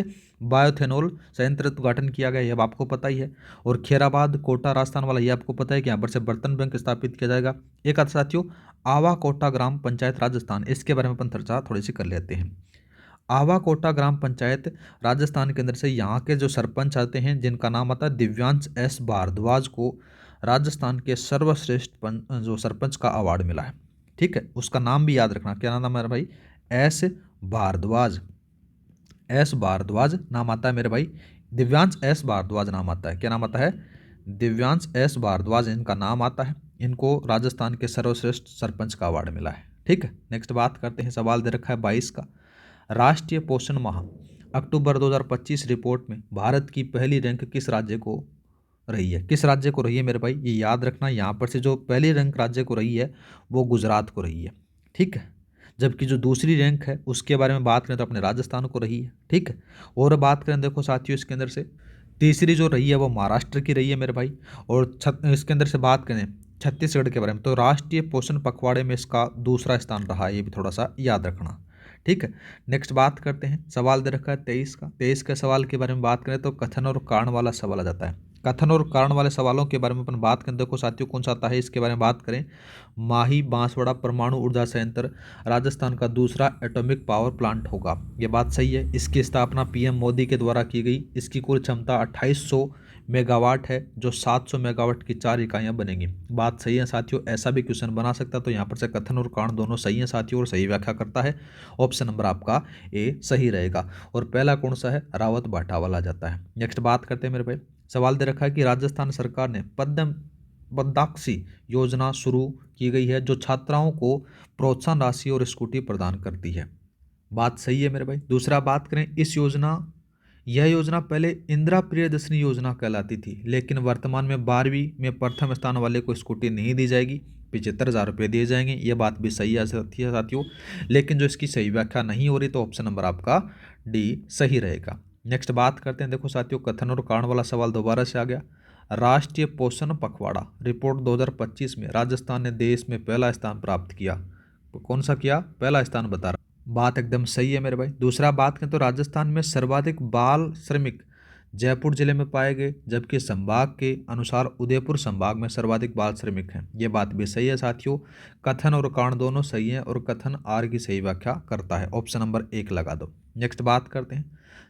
बायोथेनॉल संयंत्र उद्घाटन किया गया, ये अब आपको पता ही है। और खेराबाद कोटा राजस्थान वाला, ये आपको पता है कि यहाँ पर से बर्तन बैंक स्थापित किया जाएगा। एक आता साथियों आवा कोटा ग्राम पंचायत राजस्थान, इसके बारे में अपन चर्चा थोड़ी सी कर लेते हैं। आवा कोटा ग्राम पंचायत राजस्थान के अंदर से यहाँ के जो सरपंच आते हैं जिनका नाम आता है दिव्यांश एस भारद्वाज को राजस्थान के सर्वश्रेष्ठ जो सरपंच का अवार्ड मिला है। ठीक है, उसका नाम भी याद रखना, क्या नाम है मेरा भाई, एस भारद्वाज। एस भारद्वाज नाम आता है मेरे भाई, दिव्यांश एस भारद्वाज नाम आता है। क्या नाम आता है, दिव्यांश एस भारद्वाज इनका नाम आता है। इनको राजस्थान के सर्वश्रेष्ठ सरपंच का अवार्ड मिला है। ठीक है, नेक्स्ट बात करते हैं। सवाल दे रखा है 22 का, राष्ट्रीय पोषण माह अक्टूबर 2025 रिपोर्ट में भारत की पहली रैंक किस राज्य को रही है। किस राज्य को रही है मेरे भाई, ये याद रखना, यहाँ पर से जो पहली रैंक राज्य को रही है वो गुजरात को रही है। ठीक है, जबकि जो दूसरी रैंक है उसके बारे में बात करें तो अपने राजस्थान को रही है। ठीक है, और बात करें देखो साथियों इसके अंदर से तीसरी जो रही है वो महाराष्ट्र की रही है मेरे भाई। और इसके अंदर से बात करें छत्तीसगढ़ के बारे में तो राष्ट्रीय पोषण पखवाड़े में इसका दूसरा स्थान रहा है, ये भी थोड़ा सा याद रखना। ठीक है, नेक्स्ट बात करते हैं। सवाल दे रखा है 23 का। 23 के सवाल के बारे में बात करें तो कथन और कारण वाला सवाल आ जाता है। कथन और कारण वाले सवालों के बारे में अपन बात करें, देखो साथियों कौन सा आता है इसके बारे में बात करें, माही बांसवाड़ा परमाणु ऊर्जा संयंत्र राजस्थान का दूसरा एटॉमिक पावर प्लांट होगा। ये बात सही है। इसकी स्थापना पीएम मोदी के द्वारा की गई। इसकी कुल क्षमता 2800 मेगावाट है, जो 700 मेगावाट की 4 इकाइयाँ बनेंगी। बात सही है साथियों, ऐसा भी क्वेश्चन बना सकता है। तो यहाँ पर से कथन और कारण दोनों सही हैं साथियों और सही व्याख्या करता है। ऑप्शन नंबर आपका ए सही रहेगा। और पहला कौन सा है, रावत भाटा वाला जाता है। नेक्स्ट बात करते हैं मेरे भाई। सवाल दे रखा है कि राजस्थान सरकार ने पद्माक्षी योजना शुरू की गई है जो छात्राओं को प्रोत्साहन राशि और स्कूटी प्रदान करती है। बात सही है मेरे भाई। दूसरा बात करें इस यह योजना पहले इंदिरा प्रियदर्शनी योजना कहलाती थी, लेकिन वर्तमान में 12वीं में प्रथम स्थान वाले को स्कूटी नहीं दी जाएगी, 75,000 रुपये दिए जाएंगे। ये बात भी सही है साथियों, लेकिन जो इसकी सही व्याख्या नहीं हो रही तो ऑप्शन नंबर आपका डी सही रहेगा। नेक्स्ट बात करते हैं, देखो साथियों कथन और कारण वाला सवाल दोबारा से आ गया। राष्ट्रीय पोषण पखवाड़ा रिपोर्ट 2025 में राजस्थान ने देश में पहला स्थान प्राप्त किया। तो कौन सा किया, पहला स्थान बता रहा। बात एकदम सही है मेरे भाई। दूसरा बात करें तो राजस्थान में सर्वाधिक बाल श्रमिक जयपुर जिले में पाए गए, जबकि संभाग के अनुसार उदयपुर संभाग में सर्वाधिक बाल श्रमिक हैं। ये बात भी सही है साथियों। कथन और कारण दोनों सही हैं और कथन आर की सही व्याख्या करता है। ऑप्शन नंबर 1 लगा दो। नेक्स्ट बात करते हैं।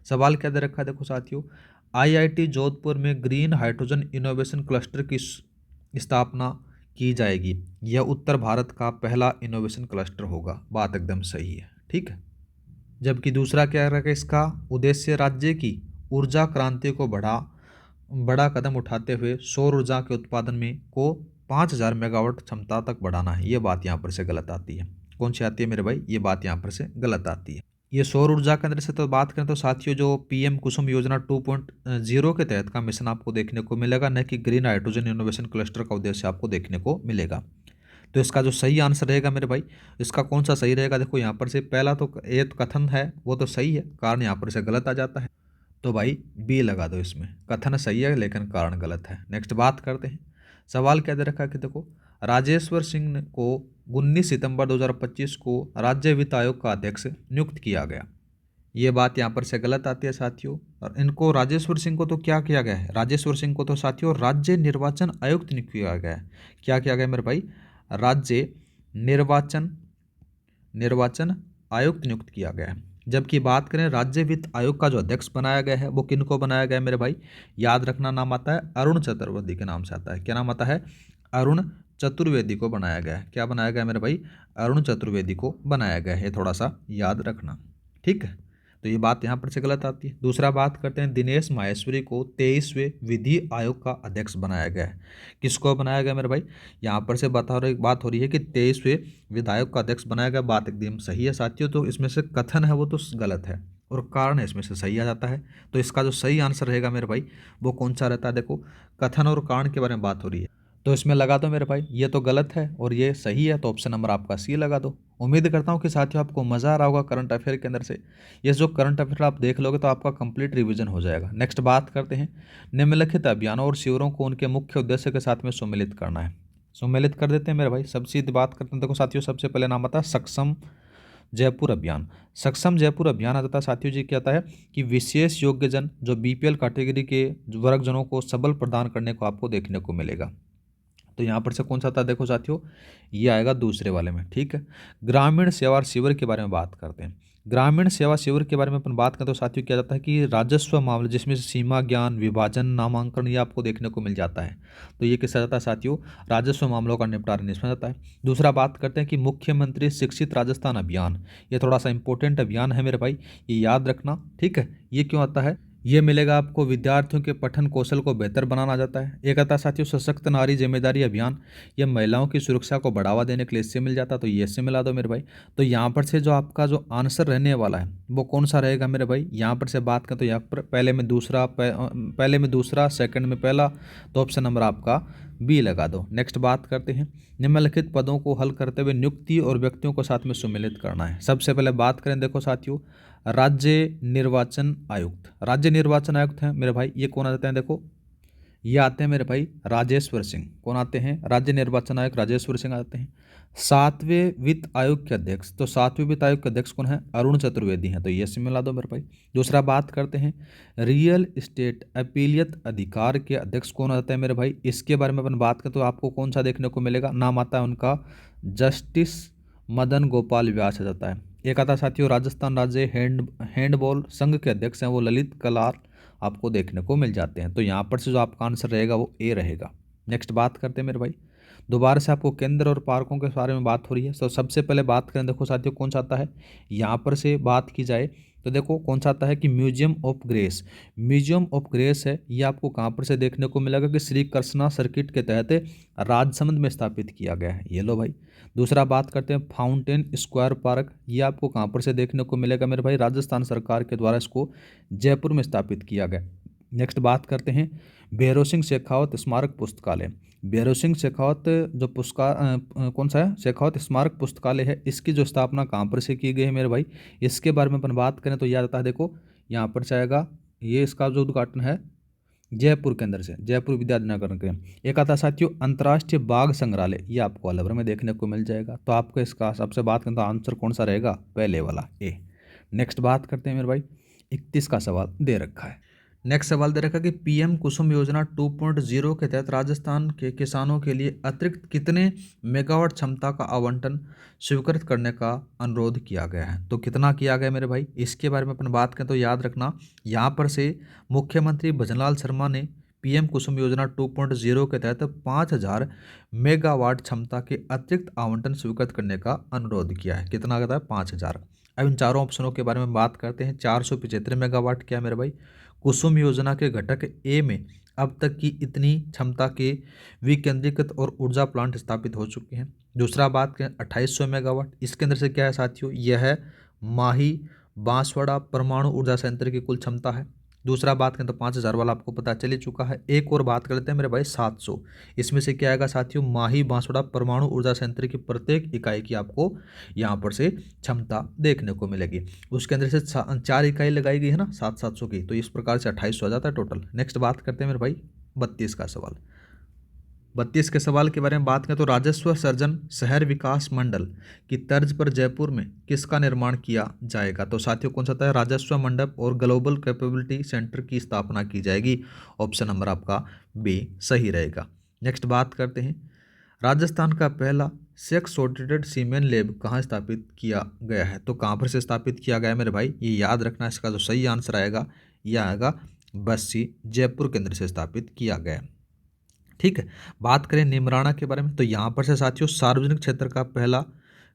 सवाल क्या दे रखा है, देखो साथियों आईआईटी जोधपुर में ग्रीन हाइड्रोजन इनोवेशन क्लस्टर की स्थापना की जाएगी। यह उत्तर भारत का पहला इनोवेशन क्लस्टर होगा। बात एकदम सही है। ठीक है, जबकि दूसरा क्या रखा, इसका उद्देश्य राज्य की ऊर्जा क्रांति को बड़ा कदम उठाते हुए सौर ऊर्जा के उत्पादन में को 5,000 मेगावाट क्षमता तक बढ़ाना है। ये बात यहाँ पर से गलत आती है। कौन सी आती है मेरे भाई, ये बात यहाँ पर से गलत आती है। ये सौर ऊर्जा के अंदर से तो बात करें तो साथियों जो पीएम कुसुम योजना 2.0 के तहत का मिशन आपको देखने को मिलेगा, न कि ग्रीन हाइड्रोजन इनोवेशन क्लस्टर का उद्देश्य आपको देखने को मिलेगा। तो इसका जो सही आंसर रहेगा मेरे भाई, इसका कौन सा सही रहेगा, देखो यहाँ पर से पहला तो ये तो कथन है वो तो सही है, कारण यहाँ पर से गलत आ जाता है। तो भाई बी लगा दो इसमें, कथन सही है लेकिन कारण गलत है। नेक्स्ट बात करते हैं। सवाल क्या दे रखा है कि देखो राजेश्वर सिंह को 19 सितंबर 2025 को राज्य वित्त आयोग का अध्यक्ष नियुक्त किया गया। ये बात यहाँ पर से गलत आती है साथियों। और इनको राजेश्वर सिंह को तो क्या किया गया है, राजेश्वर सिंह को तो साथियों राज्य निर्वाचन आयुक्त नियुक्त किया गया है। क्या किया गया मेरे भाई, राज्य निर्वाचन आयुक्त नियुक्त किया गया है। जबकि बात करें राज्य वित्त आयोग का जो अध्यक्ष बनाया गया है वो किनको बनाया गया है मेरे भाई, याद रखना नाम आता है अरुण चतुर्वेदी के नाम से आता है। क्या नाम आता है, अरुण चतुर्वेदी को बनाया गया है। क्या बनाया गया मेरे भाई, अरुण चतुर्वेदी को बनाया गया है, थोड़ा सा याद रखना, ठीक है। तो ये बात यहाँ पर से गलत आती है। दूसरा बात करते हैं, दिनेश माहेश्वरी को 23वें विधि आयोग का अध्यक्ष बनाया गया है। किसको बनाया गया मेरे भाई, यहाँ पर से बात हो रही है कि 23वें विधायक का अध्यक्ष बनाया गया। बात एकदम सही है साथियों। तो इसमें से कथन है वो तो गलत है और कारण इसमें से सही आ जाता है। तो इसका जो सही आंसर रहेगा मेरे भाई वो कौन सा रहता है, देखो कथन और कारण के बारे में बात हो रही है तो इसमें लगा दो मेरे भाई, ये तो गलत है और ये सही है, तो ऑप्शन नंबर आपका सी लगा दो। उम्मीद करता हूँ कि साथियों आपको मज़ा आ रहा होगा करंट अफेयर के अंदर से। ये जो करंट अफेयर आप देख लोगे तो आपका कंप्लीट रिवीजन हो जाएगा। नेक्स्ट बात करते हैं, निम्नलिखित अभियानों और शिविरों को उनके मुख्य उद्देश्य के साथ में सम्मिलित करना है। सम्मिलित कर देते हैं मेरे भाई। सबसे बात करते हैं, देखो साथियों सबसे पहले नाम आता है सक्षम जयपुर अभियान। सक्षम जयपुर अभियान आता है साथियों जी, क्या आता है कि विशेष योग्यजन जो बीपीएल कैटेगरी के वर्गजनों को सबल प्रदान करने को आपको देखने को मिलेगा। तो यहाँ पर से कौन सा आता है, देखो साथियों ये आएगा दूसरे वाले में, ठीक है। ग्रामीण सेवा शिविर के बारे में बात करते हैं। ग्रामीण सेवा शिविर के बारे में अपन बात करें तो साथियों क्या जाता है कि राजस्व मामले जिसमें से सीमा ज्ञान, विभाजन, नामांकन ये आपको देखने को मिल जाता है। तो ये किसका जाता है साथियों, राजस्व मामलों का निपटारा इसमें जाता है। दूसरा बात करते हैं कि मुख्यमंत्री शिक्षित राजस्थान अभियान, ये थोड़ा सा इंपॉर्टेंट अभियान है मेरे भाई, ये याद रखना, ठीक है। ये क्यों आता है, ये मिलेगा आपको विद्यार्थियों के पठन कौशल को बेहतर बनाना जाता है। एक आता है साथियों सशक्त नारी जिम्मेदारी अभियान, ये महिलाओं की सुरक्षा को बढ़ावा देने के लिए इससे मिल जाता है। तो ये इससे मिला दो मेरे भाई। तो यहाँ पर से जो आपका जो आंसर रहने वाला है वो कौन सा रहेगा मेरे भाई, यहाँ पर से बात करें तो यहाँ पर पहले में दूसरा सेकंड में पहला, तो ऑप्शन नंबर आपका बी लगा दो। नेक्स्ट बात करते हैं, निम्नलिखित पदों को हल करते हुए नियुक्ति और व्यक्तियों को साथ में सम्मिलित करना है। सबसे पहले बात करें देखो साथियों राज्य निर्वाचन आयुक्त। राज्य निर्वाचन आयुक्त हैं मेरे भाई, ये कौन आते हैं, देखो ये आते हैं मेरे भाई राजेश्वर सिंह। कौन आते हैं, राज्य निर्वाचन आयुक्त राजेश्वर सिंह आते हैं। 7वें वित्त आयोग के अध्यक्ष, तो 7वें वित्त आयोग के अध्यक्ष कौन है, अरुण चतुर्वेदी हैं। तो ये से मिला दो मेरे भाई। दूसरा बात करते हैं, रियल एस्टेट अपीलियत अधिकार के अध्यक्ष कौन आते हैं मेरे भाई, इसके बारे में अपन बात करें तो आपको कौन सा देखने को मिलेगा, नाम आता है उनका जस्टिस मदन गोपाल व्यास आ जाता है। एक आता साथियों राजस्थान राज्य हैंडबॉल संघ के अध्यक्ष हैं वो ललित कलार आपको देखने को मिल जाते हैं। तो यहाँ पर से जो आपका आंसर रहेगा वो ए रहेगा। नेक्स्ट बात करते हैं मेरे भाई, दोबारा से आपको केंद्र और पार्कों के बारे में बात हो रही है। तो सबसे पहले बात करें देखो साथियों कौन सा आता है, यहाँ पर से बात की जाए तो देखो कौन सा आता है कि museum of grace. Museum of grace है ये आपको कहाँ पर से देखने को मिलेगा कि श्री कृष्णा सर्किट के तहत राजसमंद में स्थापित किया गया है। ये लो भाई। दूसरा बात करते हैं फाउंटेन स्क्वायर पार्क, ये आपको कहाँ पर से देखने को मिलेगा मेरे भाई, राजस्थान सरकार के द्वारा इसको जयपुर में स्थापित किया गया। नेक्स्ट बात करते हैं भैरव सिंह शेखावत स्मारक पुस्तकालय। भैरव सिंह शेखावत जो कौन सा है, शेखावत स्मारक पुस्तकालय है, इसकी जो स्थापना कहाँ पर से की गई है मेरे भाई, इसके बारे में अपन बात करें तो याद आता है देखो यहाँ पर जाएगा, ये इसका जो उद्घाटन है जयपुर के अंदर से, जयपुर विद्यानगर के। एक आता साथियों अंतर्राष्ट्रीय बाघ संग्रहालय, ये आपको अलवर में देखने को मिल जाएगा। तो आपको इसका सबसे बात करें तो आंसर कौन सा रहेगा, पहले वाला ए। नेक्स्ट बात करते हैं मेरे भाई, 31 का सवाल दे रखा है। नेक्स्ट सवाल दे रखा है कि पीएम कुसुम योजना 2.0 के तहत राजस्थान के किसानों के लिए अतिरिक्त कितने मेगावाट क्षमता का आवंटन स्वीकृत करने का अनुरोध किया गया है। तो कितना किया गया मेरे भाई, इसके बारे में अपन बात करें तो याद रखना यहाँ पर से मुख्यमंत्री भजनलाल शर्मा ने पीएम कुसुम योजना 2.0 के तहत 5000 मेगावाट क्षमता के अतिरिक्त आवंटन स्वीकृत करने का अनुरोध किया है। कितना कहता है, 5000। अब इन चारों ऑप्शनों के बारे में बात करते हैं। 475 मेगावाट क्या मेरे भाई, कुसुम योजना के घटक ए में अब तक की इतनी क्षमता के विकेंद्रीकृत और ऊर्जा प्लांट स्थापित हो चुके हैं। दूसरा बात करें 2800 मेगावाट, इसके अंदर से क्या है साथियों, यह है माही बांसवाड़ा परमाणु ऊर्जा संयंत्र की कुल क्षमता है। दूसरा बात करें तो 5000 वाला आपको पता चल ही चुका है। एक और बात कर लेते हैं मेरे भाई 700, इसमें से क्या आएगा साथियों, माही बांसवाड़ा परमाणु ऊर्जा संयंत्र की प्रत्येक इकाई की आपको यहाँ पर से क्षमता देखने को मिलेगी। उसके अंदर से 4 इकाई लगाई गई है ना 700 की, तो इस प्रकार से 2800 आ जाता है टोटल। नेक्स्ट बात करते हैं मेरे भाई 32 का सवाल। 32 के सवाल के बारे में बात करें तो राजस्व सर्जन शहर विकास मंडल की तर्ज पर जयपुर में किसका निर्माण किया जाएगा। तो साथियों कौन सा था, राजस्व मंडप और ग्लोबल कैपेबिलिटी सेंटर की स्थापना की जाएगी। ऑप्शन नंबर आपका बी सही रहेगा। नेक्स्ट बात करते हैं, राजस्थान का पहला सेक्स सॉर्टेड सीमेन लैब कहाँ स्थापित किया गया है। तो कहाँ पर से स्थापित किया गया है मेरे भाई, ये याद रखना। इसका जो सही आंसर आएगा यह आएगा बस्सी, जयपुर के अंदर से स्थापित किया गया है। ठीक है, बात करें निमराना के बारे में तो यहाँ पर से साथियों सार्वजनिक क्षेत्र का पहला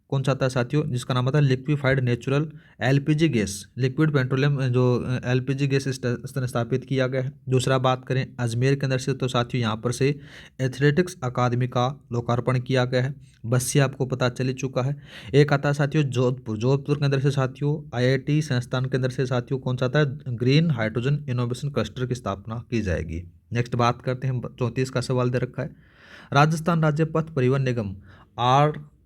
कौन सा था साथियों, जिसका नाम था liquefied natural LPG gas, liquid petroleum जो एलपीजी गैस स्थापित किया गया है। दूसरा बात करें अजमेर के अंदर से तो साथियों यहाँ पर से एथलेटिक्स अकादमी का लोकार्पण किया गया है। बस्सी आपको पता चल ही चुका है। एक आता है साथियों जोधपुर, जोधपुर के अंदर से साथियों आईआईटी संस्थान के अंदर से साथियों कौन सा था, ग्रीन हाइड्रोजन इनोवेशन क्लस्टर की स्थापना की जाएगी। नेक्स्ट बात करते हैं, 34 का सवाल दे रखा है, राजस्थान राज्य पथ परिवहन निगम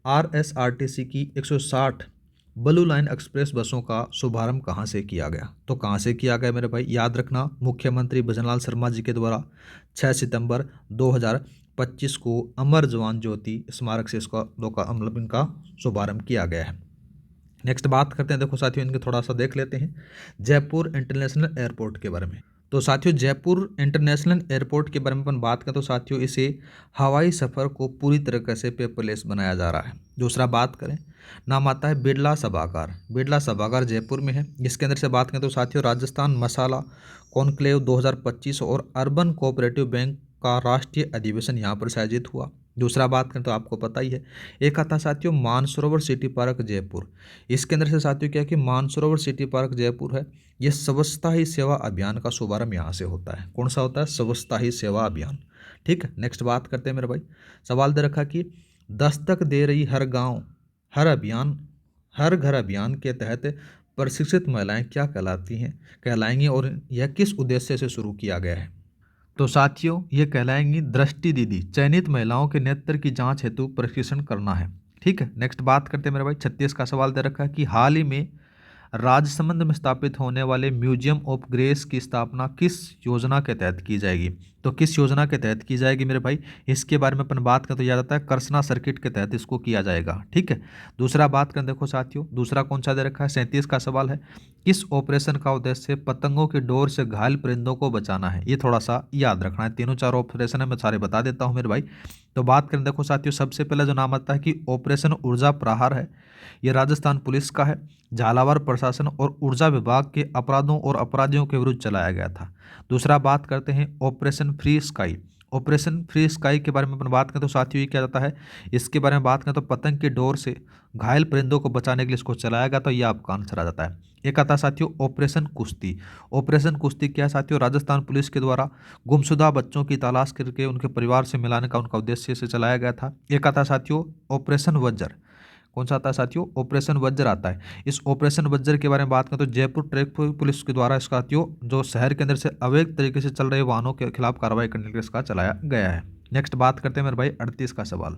आरएसआरटीसी की 160 ब्लू लाइन एक्सप्रेस बसों का शुभारंभ कहाँ से किया गया। तो कहाँ से किया गया मेरे भाई, याद रखना मुख्यमंत्री भजनलाल शर्मा जी के द्वारा 6 सितंबर 2025 को अमर जवान ज्योति स्मारक से इसका इनका शुभारंभ किया गया है। नेक्स्ट बात करते हैं, देखो साथियों इनके थोड़ा सा देख लेते हैं जयपुर इंटरनेशनल एयरपोर्ट के बारे में। तो साथियों जयपुर इंटरनेशनल एयरपोर्ट के बारे में अपन बात करें तो साथियों इसे हवाई सफ़र को पूरी तरीके से पेपरलेस बनाया जा रहा है। दूसरा बात करें, नाम आता है बिरला सभागार, बिरला सभागार जयपुर में है। इसके अंदर से बात करें तो साथियों राजस्थान मसाला कॉन्क्लेव 2025 और अर्बन कोऑपरेटिव बैंक का राष्ट्रीय अधिवेशन यहाँ पर आयोजित हुआ। दूसरा बात करें तो आपको पता ही है, एक आता साथियों मानसरोवर सिटी पार्क जयपुर। इसके अंदर से साथियों क्या है कि मानसरोवर सिटी पार्क जयपुर है, ये स्वच्छता ही सेवा अभियान का शुभारंभ यहाँ से होता है। कौन सा होता है, स्वच्छता ही सेवा अभियान। ठीक है, नेक्स्ट बात करते हैं मेरे भाई, सवाल दे रखा कि दस्तक दे रही हर गांव हर अभियान हर घर अभियान के तहत प्रशिक्षित महिलाएं क्या कहलाएंगी और यह किस उद्देश्य से शुरू किया गया है। तो साथियों ये कहलाएंगी दृष्टि दीदी, चयनित महिलाओं के नेत्र की जांच हेतु प्रशिक्षण करना है। ठीक है, नेक्स्ट बात करते हैं मेरे भाई, 36 का सवाल दे रखा है कि हाल ही में राजसमंद में स्थापित होने वाले म्यूजियम ऑफ ग्रेस की स्थापना किस योजना के तहत की जाएगी। तो किस योजना के तहत की जाएगी मेरे भाई, इसके बारे में अपन बात करें तो याद आता है कर्सना सर्किट के तहत इसको किया जाएगा। ठीक है, दूसरा बात करें, देखो साथियों दूसरा कौन सा दे रखा है, 37 का सवाल है, किस ऑपरेशन का उद्देश्य पतंगों की डोर से घायल परिंदों को बचाना है। ये थोड़ा सा याद रखना है, तीनों चार ऑपरेशन है मैं सारे बता देता हूँ मेरे भाई। तो बात करें देखो साथियों, सबसे पहले जो नाम आता है कि ऑपरेशन ऊर्जा प्रहार है, ये राजस्थान पुलिस का है, झालावाड़ प्रशासन और ऊर्जा विभाग के अपराधों और अपराधियों के विरुद्ध चलाया गया था। दूसरा बात करते हैं operation free sky, operation free sky के बारे में अपन बात करें तो साथियों ये क्या जाता है, इसके बारे में बात करें तो पतंग की डोर से घायल परिंदों को बचाने के लिए इसको चलाया गया, तो ये आपका आंसर आ जाता है। एक आता है साथियों ऑपरेशन कुश्ती, ऑपरेशन कुश्ती क्या है साथियों, राजस्थान पुलिस के द्वारा गुमशुदा बच्चों की तलाश करके उनके परिवार से मिलाने का उनका उद्देश्य से चलाया गया था। एक आता है साथियों ऑपरेशन वज्र, कौन सा आता है साथियों, ऑपरेशन वज्र आता है। इस ऑपरेशन वज्र के बारे में बात करें तो जयपुर ट्रैफिक पुलिस के द्वारा इसका साथियों जो शहर के अंदर से अवैध तरीके से चल रहे वाहनों के खिलाफ कार्रवाई करने के लिए इसका चलाया गया है। नेक्स्ट बात करते हैं मेरे भाई 38 का सवाल।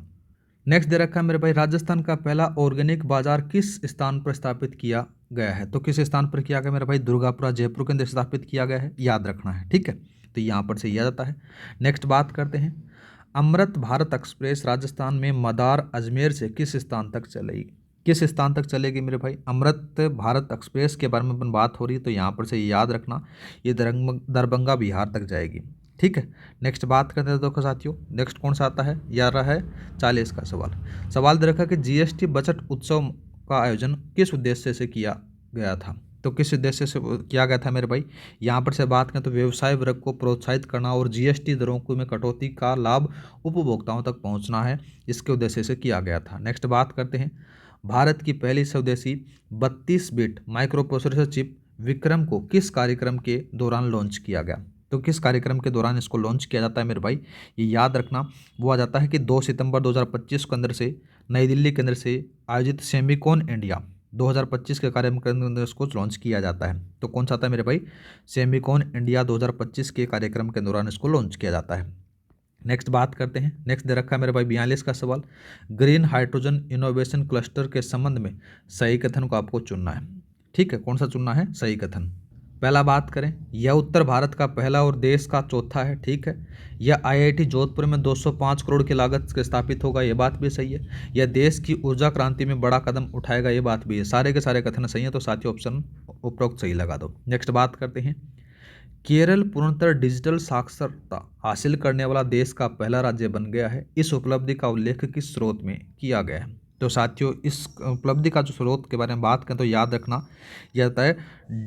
नेक्स्ट दे रखा है मेरे भाई, राजस्थान का पहला ऑर्गेनिक बाजार किस स्थान पर स्थापित किया गया है। तो किस स्थान पर किया गया मेरे भाई, दुर्गापुरा जयपुर के अंदर स्थापित किया गया है, याद रखना है। ठीक है, तो यहाँ पर से याद आता है। नेक्स्ट बात करते हैं, अमृत भारत एक्सप्रेस राजस्थान में मदार अजमेर से किस स्थान तक चलेगी, किस स्थान तक चलेगी मेरे भाई, अमृत भारत एक्सप्रेस के बारे में अपन बात हो रही है, तो यहाँ पर से याद रखना ये दरभंगा बिहार तक जाएगी। ठीक है, नेक्स्ट बात करते हैं देखो साथियों, नेक्स्ट कौन सा आता है, यह रहा है 40 का सवाल। सवाल दे रखा कि जीएसटी बजट उत्सव का आयोजन किस उद्देश्य से किया गया था। तो किस उद्देश्य से किया गया था मेरे भाई, यहाँ पर से बात करें तो व्यवसाय वर्ग को प्रोत्साहित करना और जीएसटी दरों को में कटौती का लाभ उपभोक्ताओं तक पहुँचना है, इसके उद्देश्य से किया गया था। नेक्स्ट बात करते हैं, भारत की पहली स्वदेशी 32 bit micro processor chip Vikram को किस कार्यक्रम के दौरान लॉन्च किया गया। तो किस कार्यक्रम के दौरान इसको लॉन्च किया जाता है मेरे भाई, ये याद रखना, वो आ जाता है कि 2 सितंबर 2025 के अंदर से नई दिल्ली के अंदर से आयोजित सेमिकॉन इंडिया 2025 के कार्यक्रम के अंदर इसको लॉन्च किया जाता है। तो कौन सा आता है मेरे भाई, सेमिकॉन इंडिया 2025 के कार्यक्रम के दौरान इसको लॉन्च किया जाता है। नेक्स्ट बात करते हैं, नेक्स्ट दे रखा है मेरे भाई 42 का सवाल, ग्रीन हाइड्रोजन इनोवेशन क्लस्टर के संबंध में सही कथन को आपको चुनना है। ठीक है, कौन सा चुनना है, सही कथन। पहला बात करें, यह उत्तर भारत का पहला और देश का चौथा है। ठीक है। यह आईआईटी जोधपुर में 205 करोड़ की लागत से स्थापित होगा, ये बात भी सही है। यह देश की ऊर्जा क्रांति में बड़ा कदम उठाएगा, ये बात भी है। सारे के सारे कथन सही है, तो साथियों ऑप्शन उपरोक्त सही लगा दो। नेक्स्ट बात करते हैं, केरल पूर्णतः डिजिटल साक्षरता हासिल करने वाला देश का पहला राज्य बन गया है। इस उपलब्धि का उल्लेख किस स्रोत में किया गया है? तो साथियों इस उपलब्धि का जो स्रोत के बारे में बात करें तो याद रखना यह होता है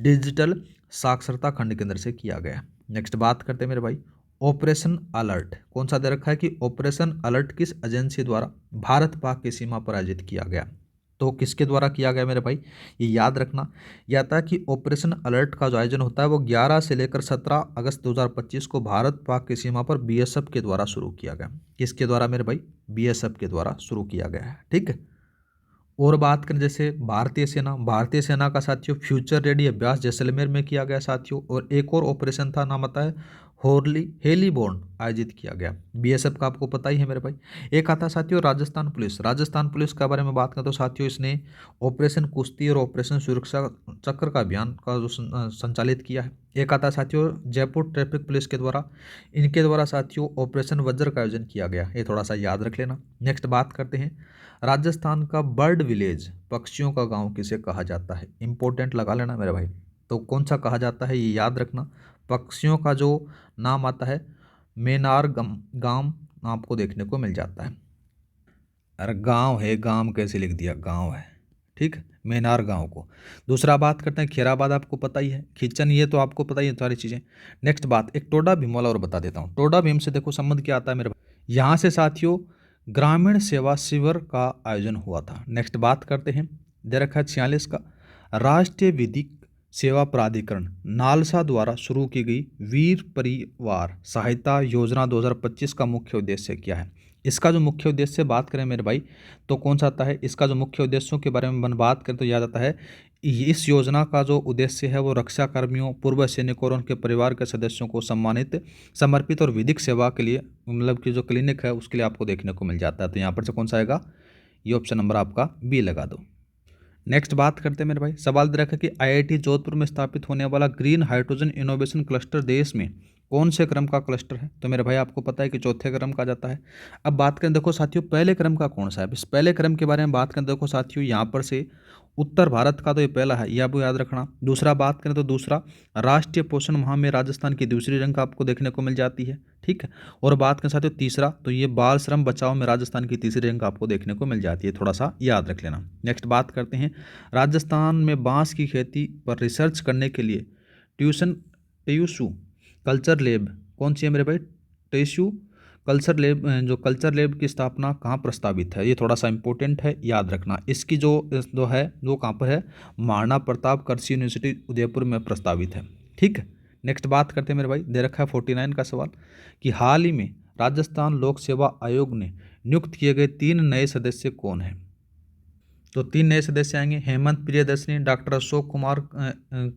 डिजिटल साक्षरता खंड के अंदर से किया गया है। नेक्स्ट बात करते हैं मेरे भाई, ऑपरेशन अलर्ट कौन सा दे रखा है कि ऑपरेशन अलर्ट किस एजेंसी द्वारा भारत पाक की सीमा पर आयोजित किया गया? तो किसके द्वारा किया गया मेरे भाई, ये याद रखना। यह था कि ऑपरेशन अलर्ट का जो आयोजन होता है वो 11 से लेकर 17 अगस्त 2025 को भारत पाक की सीमा पर बीएसएफ के द्वारा शुरू किया गया। किसके द्वारा मेरे भाई? बीएसएफ के द्वारा शुरू किया गया है। ठीक है। और बात करें जैसे भारतीय सेना का साथियों फ्यूचर रेडी अभ्यास जैसलमेर में किया गया साथियों। और एक और ऑपरेशन था, नाम आता है हेलीबॉर्न, आयोजित किया गया। बीएसएफ का आपको पता ही है मेरे भाई। एक आता साथियों राजस्थान पुलिस के बारे में बात करें तो साथियों इसने ऑपरेशन कुश्ती और ऑपरेशन सुरक्षा चक्र का अभियान का जो संचालित किया है। एक आता साथियों जयपुर ट्रैफिक पुलिस के द्वारा, इनके द्वारा साथियों ऑपरेशन वज्र का आयोजन किया गया, ये थोड़ा सा याद रख लेना। नेक्स्ट बात करते हैं, राजस्थान का बर्ड विलेज, पक्षियों का गांव किसे कहा जाता है? इंपॉर्टेंट लगा लेना मेरे भाई। तो कौन सा कहा जाता है ये याद रखना। पक्षियों का जो नाम आता है मेनार गांव आपको देखने को मिल जाता है। अरे गांव है, गांव कैसे लिख दिया, गांव है। ठीक है, मेनार गांव को। दूसरा बात करते हैं खैराबाद, आपको पता ही है। खिचन ये तो आपको पता ही है सारी चीज़ें। नेक्स्ट बात, एक टोडा भीम वाला और बता देता हूँ। टोडा भीम से देखो संबंध क्या आता है मेरे भाई, यहाँ से साथियों ग्रामीण सेवा शिविर का आयोजन हुआ था। नेक्स्ट बात करते हैं, दे रखा है 46 का, राष्ट्रीय विधिक सेवा प्राधिकरण नालसा द्वारा शुरू की गई वीर परिवार सहायता योजना 2025 का मुख्य उद्देश्य क्या है? इसका जो मुख्य उद्देश्य बात करें मेरे भाई तो कौन सा आता है? इसका जो मुख्य उद्देश्यों के बारे में बात करें तो याद आता है इस योजना का जो उद्देश्य है वो रक्षा कर्मियों, पूर्व सैनिकों और उनके परिवार के सदस्यों को सम्मानित, समर्पित और विधिक सेवा के लिए, मतलब कि जो क्लिनिक है उसके लिए आपको देखने को मिल जाता है। तो यहाँ पर से कौन सा आएगा? ये ऑप्शन नंबर आपका बी लगा दो। नेक्स्ट बात करते हैं मेरे भाई, सवाल दे रखा है कि आईआईटी जोधपुर में स्थापित होने वाला ग्रीन हाइड्रोजन इनोवेशन क्लस्टर देश में कौन से क्रम का क्लस्टर है? तो मेरे भाई आपको पता है कि चौथे क्रम का जाता है। अब बात करें देखो साथियों पहले क्रम का कौन सा है। इस पहले क्रम के बारे में बात करें देखो साथियों, यहाँ पर से उत्तर भारत का तो ये पहला है, यह आपको याद रखना। दूसरा बात करें तो दूसरा राष्ट्रीय पोषण माह में राजस्थान की दूसरी रैंक आपको देखने को मिल जाती है। ठीक है। और बात करें साथियों तीसरा तो ये बाल श्रम बचाओ में राजस्थान की तीसरी रैंक आपको देखने को मिल जाती है, थोड़ा सा याद रख लेना। नेक्स्ट बात करते हैं, राजस्थान में बांस की खेती पर रिसर्च करने के लिए टेयूसू कल्चर लैब कौन सी है मेरे भाई? टेयूसू कल्चर लैब, जो कल्चर लैब की स्थापना कहाँ प्रस्तावित है? ये थोड़ा सा इंपॉर्टेंट है, याद रखना। इसकी जो है वो कहाँ पर है? महाराणा प्रताप कृषि यूनिवर्सिटी उदयपुर में प्रस्तावित है। ठीक है। नेक्स्ट बात करते हैं मेरे भाई, दे रखा है 49 का सवाल कि हाल ही में राजस्थान लोक सेवा आयोग ने नियुक्त किए गए 3 नए सदस्य कौन हैं? तो 3 नए सदस्य आएंगे, हेमंत प्रियदर्शनी, डॉक्टर अशोक कुमार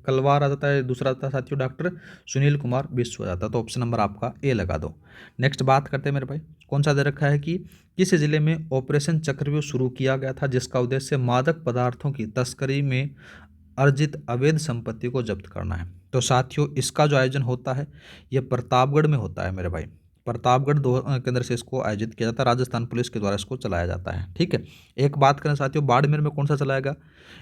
कलवार आ जाता है, दूसरा आता है साथियों डॉक्टर सुनील कुमार विश्व आ जाता है। तो ऑप्शन नंबर आपका ए लगा दो। नेक्स्ट बात करते हैं मेरे भाई, कौन सा दे रखा है कि किस जिले में ऑपरेशन चक्रव्यूह शुरू किया गया था जिसका उद्देश्य मादक पदार्थों की तस्करी में अर्जित अवैध संपत्ति को जब्त करना है? तो साथियों इसका जो आयोजन होता है ये प्रतापगढ़ में होता है मेरे भाई। प्रतापगढ़ के अंदर से इसको आयोजित किया जाता है, राजस्थान पुलिस के द्वारा इसको चलाया जाता है। ठीक है। एक बात करें साथियों बाड़मेर में कौन सा चलाएगा?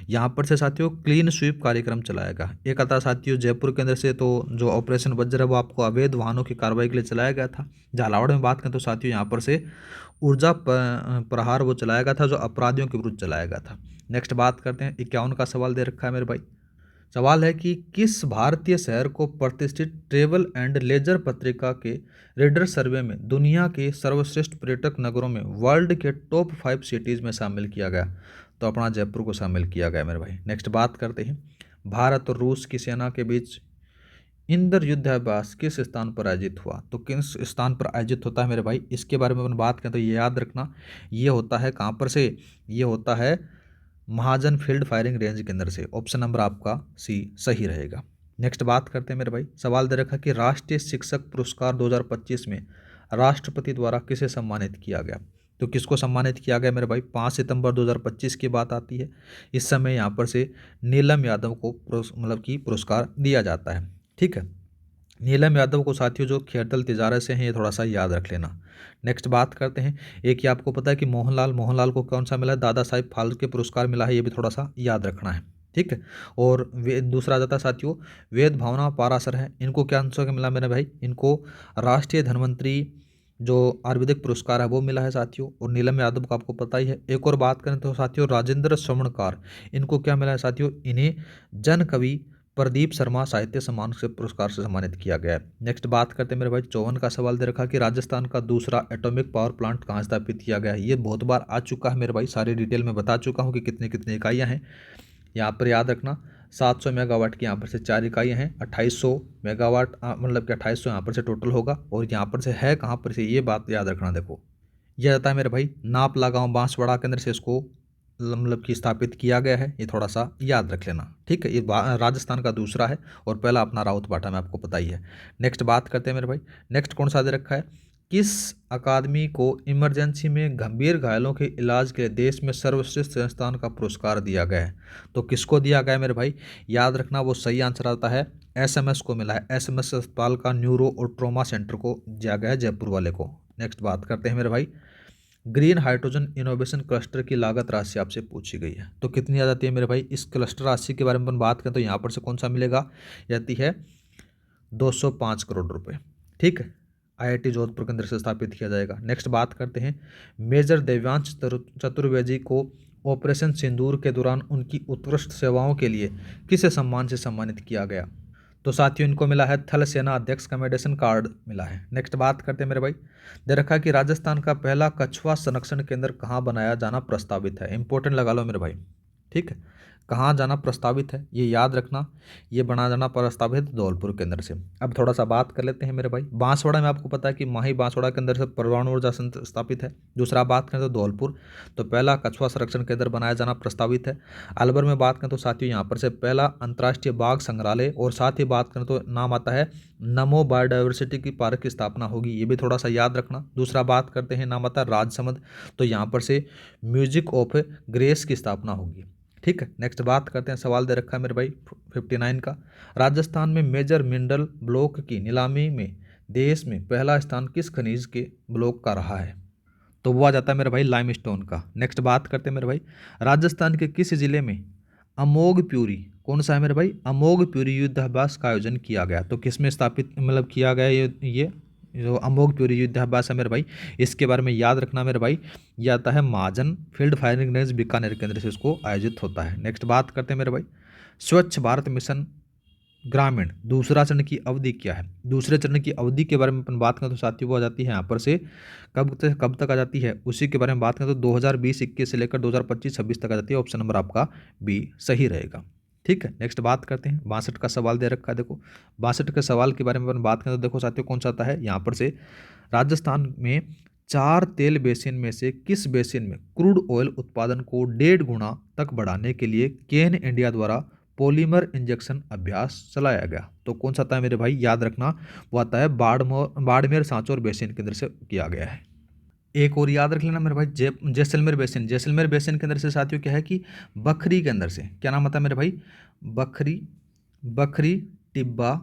यहाँ पर से साथियों क्लीन स्वीप कार्यक्रम चलाएगा। एक आता साथियों जयपुर के अंदर से तो जो ऑपरेशन वज्र है वो आपको अवैध वाहनों की कार्रवाई के लिए चलाया गया था। झालावाड़ में बात करें तो साथियों यहाँ पर से ऊर्जा प्रहार वो चलाया गया था जो अपराधियों के विरुद्ध चलाया गया था। नेक्स्ट बात करते हैं 51 का सवाल दे रखा है मेरे भाई। सवाल है कि किस भारतीय शहर को प्रतिष्ठित ट्रेवल एंड लेजर पत्रिका के रीडर सर्वे में दुनिया के सर्वश्रेष्ठ पर्यटक नगरों में वर्ल्ड के टॉप 5 सिटीज़ में शामिल किया गया? तो अपना जयपुर को शामिल किया गया मेरे भाई। नेक्स्ट बात करते हैं, भारत और रूस की सेना के बीच इंद्र युद्धाभ्यास किस स्थान पर आयोजित हुआ? तो किस स्थान पर आयोजित होता है मेरे भाई? इसके बारे में अपन बात करें तो ये याद रखना, ये होता है कहाँ पर से? ये होता है महाजन फील्ड फायरिंग रेंज के अंदर से। ऑप्शन नंबर आपका सी सही रहेगा। नेक्स्ट बात करते हैं मेरे भाई, सवाल दे रखा कि राष्ट्रीय शिक्षक पुरस्कार 2025 में राष्ट्रपति द्वारा किसे सम्मानित किया गया? तो किसको सम्मानित किया गया मेरे भाई? 5 सितंबर 2025 की बात आती है। इस समय यहाँ पर से नीलम यादव को मतलब कि पुरस्कार दिया जाता है। ठीक है, नीलम यादव को साथियों जो खेरतल तिजारा से हैं, ये थोड़ा सा याद रख लेना। नेक्स्ट बात करते हैं, एक ये आपको पता है कि मोहनलाल को कौन सा मिला है? दादा साहिब फाल्के पुरस्कार मिला है, ये भी थोड़ा सा याद रखना है। ठीक है, और वे दूसरा आ जाता है साथियों वेद भावना पारासर है, इनको क्या आंसर मिला मेरे भाई? इनको राष्ट्रीय धनवंतरी जो आयुर्वेदिक पुरस्कार है वो मिला है साथियों। और नीलम यादव को आपको पता ही है। एक और बात करें तो साथियों राजेंद्र श्रवणकार, इनको क्या मिला है साथियों? इन्हें जन कवि प्रदीप शर्मा साहित्य सम्मान से पुरस्कार से सम्मानित किया गया है। नेक्स्ट बात करते हैं मेरे भाई 54 का सवाल दे रखा कि राजस्थान का दूसरा एटॉमिक पावर प्लांट कहाँ स्थापित किया गया है? ये बहुत बार आ चुका है मेरे भाई, सारी डिटेल में बता चुका हूँ कि कितनी कितनी इकाइयाँ हैं। यहाँ पर याद रखना 700 मेगावाट की यहाँ पर से 4 इकाइयाँ हैं, 2800 मेगावाट मतलब कि 2800 यहाँ पर से टोटल होगा। और यहाँ पर से है कहाँ पर से, ये बात याद रखना। देखो यह रहता है मेरे भाई नापला गाँव बांसवाड़ा के अंदर से इसको मतलब कि स्थापित किया गया है, ये थोड़ा सा याद रख लेना। ठीक है, ये राजस्थान का दूसरा है और पहला अपना राउतबाटा में आपको पता ही है। नेक्स्ट बात करते हैं मेरे भाई, नेक्स्ट कौन सा दे रखा है? किस अकादमी को इमरजेंसी में गंभीर घायलों के इलाज के लिए देश में सर्वश्रेष्ठ संस्थान का पुरस्कार दिया गया है? तो किसको दिया गया है मेरे भाई? याद रखना, वो सही आंसर आता है एसएमएस को मिला है। एसएमएस अस्पताल का न्यूरो और ट्रॉमा सेंटर को दिया गया है, जयपुर वाले को। नेक्स्ट बात करते हैं मेरे भाई, ग्रीन हाइड्रोजन इनोवेशन क्लस्टर की लागत राशि आपसे पूछी गई है, तो कितनी आ जाती है मेरे भाई? इस क्लस्टर राशि के बारे में अपन बात करें तो यहाँ पर से कौन सा मिलेगा? जाती है 205 करोड़ रुपए। ठीक है, आईआईटी जोधपुर के अंदर से स्थापित किया जाएगा। नेक्स्ट बात करते हैं, मेजर देव्यांश चतुर्वेदी को ऑपरेशन सिंदूर के दौरान उनकी उत्कृष्ट सेवाओं के लिए किस सम्मान से सम्मानित किया गया? तो साथियों इनको मिला है थल सेना अध्यक्ष कमेडेशन कार्ड मिला है। नेक्स्ट बात करते हैं मेरे भाई, दे रखा है कि राजस्थान का पहला कछुआ संरक्षण केंद्र कहाँ बनाया जाना प्रस्तावित है? इंपॉर्टेंट लगा लो मेरे भाई। ठीक है, कहाँ जाना प्रस्तावित है ये याद रखना, ये बना जाना प्रस्तावित धौलपुर के अंदर से। अब थोड़ा सा बात कर लेते हैं मेरे भाई, बांसवाड़ा में आपको पता है कि माही बांसवाड़ा के अंदर से परमाणु ऊर्जा संयंत्र स्थापित है। दूसरा बात करें तो धौलपुर, तो पहला कछुआ संरक्षण केंद्र बनाया जाना प्रस्तावित है। अलवर में बात करें तो साथियों यहाँ पर से पहला अंतर्राष्ट्रीय बाघ संग्रहालय, और साथ ही बात करें तो नाम आता है नमो बायोडाइवर्सिटी की पार्क की स्थापना होगी, ये भी थोड़ा सा याद रखना। दूसरा बात करते हैं, नाम आता है राजसमंद, तो यहाँ पर से म्यूजिक ऑफ ग्रेस की स्थापना होगी। ठीक है, नेक्स्ट बात करते हैं, सवाल दे रखा है मेरे भाई 59 का, राजस्थान में मेजर मिनरल ब्लॉक की नीलामी में देश में पहला स्थान किस खनिज के ब्लॉक का रहा है? तो वो आ जाता है मेरे भाई लाइमस्टोन का। नेक्स्ट बात करते हैं मेरे भाई, राजस्थान के किस जिले में अमोघ प्यूरी, कौन सा है मेरे भाई? अमोघ प्यूरी युद्धाभ्यास का आयोजन किया गया? तो किस में स्थापित मतलब किया गया ये जो अमोघ प्यूरी युद्धाभ्यास है मेरे भाई, इसके बारे में याद रखना मेरे भाई। ये आता है महाजन फील्ड फायरिंग रेंज बीकानेर के अंदर से इसको आयोजित होता है। नेक्स्ट बात करते हैं मेरे भाई, स्वच्छ भारत मिशन ग्रामीण दूसरा चरण की अवधि क्या है? दूसरे चरण की अवधि के बारे में अपन बात करें तो साथियों वो आ जाती है यहाँ पर से कब तक आ जाती है, उसी के बारे में बात करें तो 2020-21 से लेकर 2025-26 तक आ जाती है। ऑप्शन नंबर आपका बी सही रहेगा। ठीक है, नेक्स्ट बात करते हैं, 62 का सवाल दे रखा है। देखो 62 के सवाल के बारे में अपन बात करें तो देखो साथियों कौन सा आता है यहाँ पर से, राजस्थान में 4 तेल बेसिन में से किस बेसिन में क्रूड ऑयल उत्पादन को 1.5 गुना तक बढ़ाने के लिए केन इंडिया द्वारा पॉलीमर इंजेक्शन अभ्यास चलाया गया? तो कौन सा आता है मेरे भाई? याद रखना, वो आता है बाड़मेर सांचौर बेसिन के अंदर से किया गया है। एक और याद रख लेना मेरे भाई, जैसलमेर बेसिन, जैसलमेर बेसिन के अंदर से साथियों क्या है कि बखरी के अंदर से क्या नाम आता है मेरे भाई? बखरी टिब्बा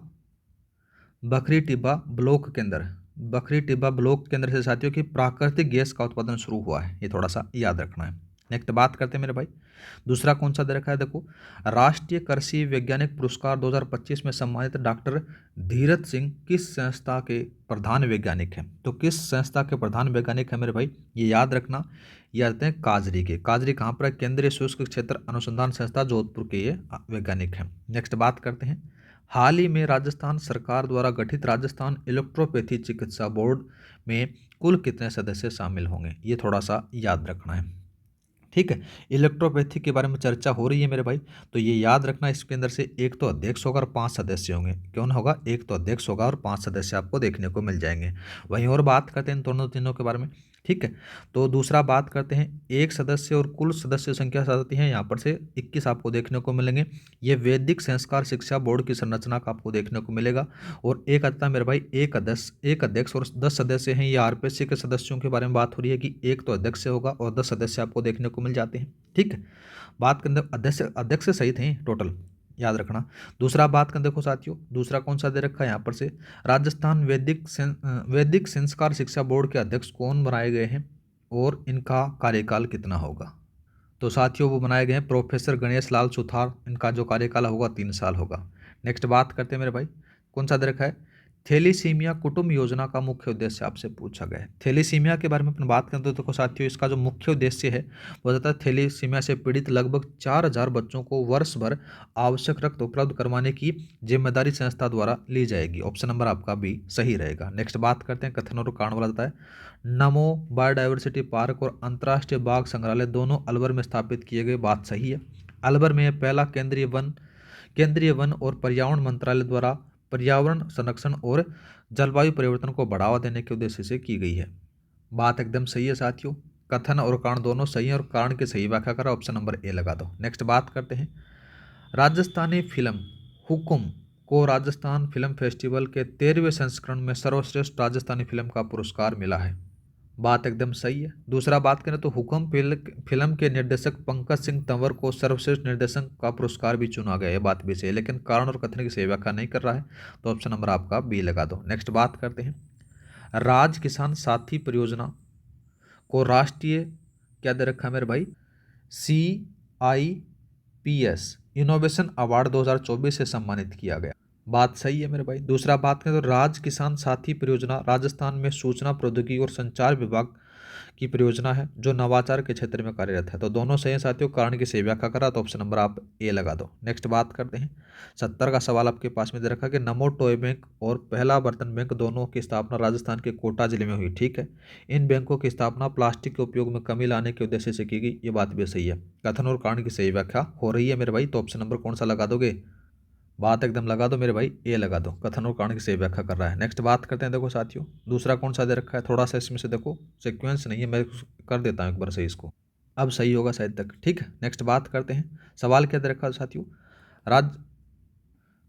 बखरी टिब्बा ब्लॉक के अंदर, बखरी टिब्बा ब्लॉक के अंदर से साथियों की प्राकृतिक गैस का उत्पादन शुरू हुआ है, ये थोड़ा सा याद रखना है। नेक्स्ट बात करते हैं मेरे भाई, दूसरा कौन सा दे रखा है? देखो राष्ट्रीय कृषि वैज्ञानिक पुरस्कार 2025 में सम्मानित डॉक्टर धीरज सिंह किस संस्था के प्रधान वैज्ञानिक हैं? तो किस संस्था के प्रधान वैज्ञानिक हैं मेरे भाई? ये याद रखना, ये आते हैं काजरी के। काजरी कहाँ पर है? केंद्रीय शुष्क क्षेत्र अनुसंधान संस्था जोधपुर के ये वैज्ञानिक हैं। नेक्स्ट बात करते हैं, हाल ही में राजस्थान सरकार द्वारा गठित राजस्थान इलेक्ट्रोपैथी चिकित्सा बोर्ड में कुल कितने सदस्य शामिल होंगे? ये थोड़ा सा याद रखना है। ठीक है, इलेक्ट्रोपैथी के बारे में चर्चा हो रही है मेरे भाई, तो ये याद रखना, इसके अंदर से एक तो अध्यक्ष होगा और 5 सदस्य होंगे। क्यों होगा? एक तो अध्यक्ष होगा और 5 सदस्य आपको देखने को मिल जाएंगे। वहीं और बात करते हैं इन दोनों तीनों के बारे में। ठीक है। तो दूसरा बात करते हैं एक सदस्य और कुल सदस्य संख्या साथ है, यहाँ पर से 21 आपको देखने को मिलेंगे। ये वैदिक संस्कार शिक्षा बोर्ड की संरचना का आपको देखने को मिलेगा। और एक आता है मेरे भाई एक अध्यक्ष और 10 सदस्य हैं। ये आरपीएससी के सदस्यों के बारे में बात हो रही है कि एक तो अध्यक्ष से होगा और 10 सदस्य आपको देखने को मिल जाते हैं। ठीक है, बात करते हैं अध्यक्ष से सही थे टोटल, याद रखना। दूसरा बात कर देखो साथियों, दूसरा कौन सा दे रखा है यहाँ पर से, राजस्थान वैदिक संस्कार शिक्षा बोर्ड के अध्यक्ष कौन बनाए गए हैं और इनका कार्यकाल कितना होगा। तो साथियों वो बनाए गए हैं प्रोफेसर गणेश लाल सुथार, इनका जो कार्यकाल होगा 3 साल होगा। नेक्स्ट बात करते हैं मेरे भाई, कौन सा दे रखा है, थैलीसीमिया कुटुंब योजना का मुख्य उद्देश्य आपसे पूछा गया है। थैलीसीमिया के बारे में अपन बात करें तो देखो साथियों, इसका जो मुख्य उद्देश्य है वो होता है थैलीसीमिया से पीड़ित लगभग 4000 बच्चों को वर्ष भर आवश्यक रक्त उपलब्ध करवाने की जिम्मेदारी संस्था द्वारा ली जाएगी। ऑप्शन नंबर आपका भी सही रहेगा। नेक्स्ट बात करते हैं कथन और कारण वाला होता है, नमो बायोडाइवर्सिटी पार्क और अंतर्राष्ट्रीय बाघ संग्रहालय दोनों अलवर में स्थापित किए गए, बात सही है। अलवर में पहला केंद्रीय वन और पर्यावरण मंत्रालय द्वारा पर्यावरण संरक्षण और जलवायु परिवर्तन को बढ़ावा देने के उद्देश्य से की गई है, बात एकदम सही है साथियों। कथन और कारण दोनों सही है और कारण की सही व्याख्या करा, ऑप्शन नंबर ए लगा दो। नेक्स्ट बात करते हैं, राजस्थानी फिल्म हुकुम को राजस्थान फिल्म फेस्टिवल के 13वें संस्करण में सर्वश्रेष्ठ राजस्थानी फिल्म का पुरस्कार मिला है, बात एकदम सही है। दूसरा बात करें तो हुक्म फिल्म के निर्देशक पंकज सिंह तंवर को सर्वश्रेष्ठ निर्देशक का पुरस्कार भी चुना गया है, बात भी सही है, लेकिन कारण और कथन की सही व्याख्या नहीं कर रहा है, तो ऑप्शन नंबर आपका बी लगा दो। नेक्स्ट बात करते हैं, राज किसान साथी परियोजना को राष्ट्रीय क्या दे रखा है मेरे भाई, CIPS इनोवेशन अवार्ड 2024 से सम्मानित किया गया, बात सही है मेरे भाई। दूसरा बात करें तो राज किसान साथी परियोजना राजस्थान में सूचना प्रौद्योगिकी और संचार विभाग की परियोजना है जो नवाचार के क्षेत्र में कार्यरत है, तो दोनों सही हैं साथियों। कारण की सही व्याख्या करा तो ऑप्शन नंबर आप ए लगा दो। नेक्स्ट बात करते हैं, 70 का सवाल आपके पास में दे रखा कि नमो टॉय बैंक और पहला बर्तन बैंक दोनों की स्थापना राजस्थान के कोटा जिले में हुई, ठीक है। इन बैंकों की स्थापना प्लास्टिक के उपयोग में कमी लाने के उद्देश्य से की गई, ये बात भी सही है। कथन और कारण की सही व्याख्या हो रही है मेरे भाई, तो ऑप्शन नंबर कौन सा लगा दोगे, बात एकदम लगा दो मेरे भाई, ए लगा दो। कथन और कारण की सही व्याख्या कर रहा है। नेक्स्ट बात करते हैं, देखो साथियों दूसरा कौन सा दे रखा है, थोड़ा सा इसमें से देखो सीक्वेंस नहीं है, मैं कर देता हूँ एक बार सही इसको, अब सही होगा शायद तक, ठीक है। नेक्स्ट बात करते हैं, सवाल क्या दे रखा है साथियों, राज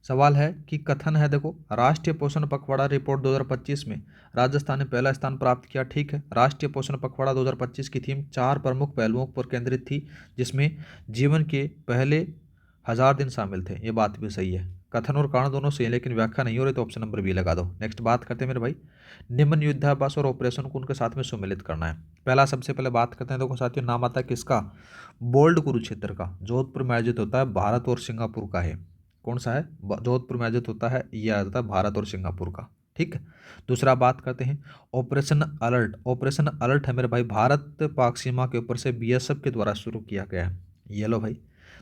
सवाल है कि कथन है देखो, राष्ट्रीय पोषण पखवाड़ा रिपोर्ट 2025 में राजस्थान ने पहला स्थान प्राप्त किया, ठीक है। राष्ट्रीय पोषण पखवाड़ा 2025 की थीम 4 प्रमुख पहलुओं पर केंद्रित थी, जिसमें जीवन के पहले 1000 दिन शामिल थे, ये बात भी सही है। कथन और कारण दोनों सही है लेकिन व्याख्या नहीं हो रही, तो ऑप्शन नंबर बी लगा दो। नेक्स्ट बात करते हैं मेरे भाई, निम्न युद्धाभ्यास और ऑपरेशन को उनके साथ में सम्मिलित करना है। पहला सबसे पहले बात करते हैं देखो साथियों, नाम आता है किसका, बोल्ड कुरुक्षेत्र का, जोधपुर में आयोजित होता है, भारत और सिंगापुर का है। कौन सा है, जोधपुर में आयोजित होता है, यह आ जाता है भारत और सिंगापुर का, ठीक है। दूसरा बात करते हैं ऑपरेशन अलर्ट, ऑपरेशन अलर्ट है मेरे भाई भारत पाक सीमा के ऊपर से BSF के द्वारा शुरू किया गया है, ये लो भाई।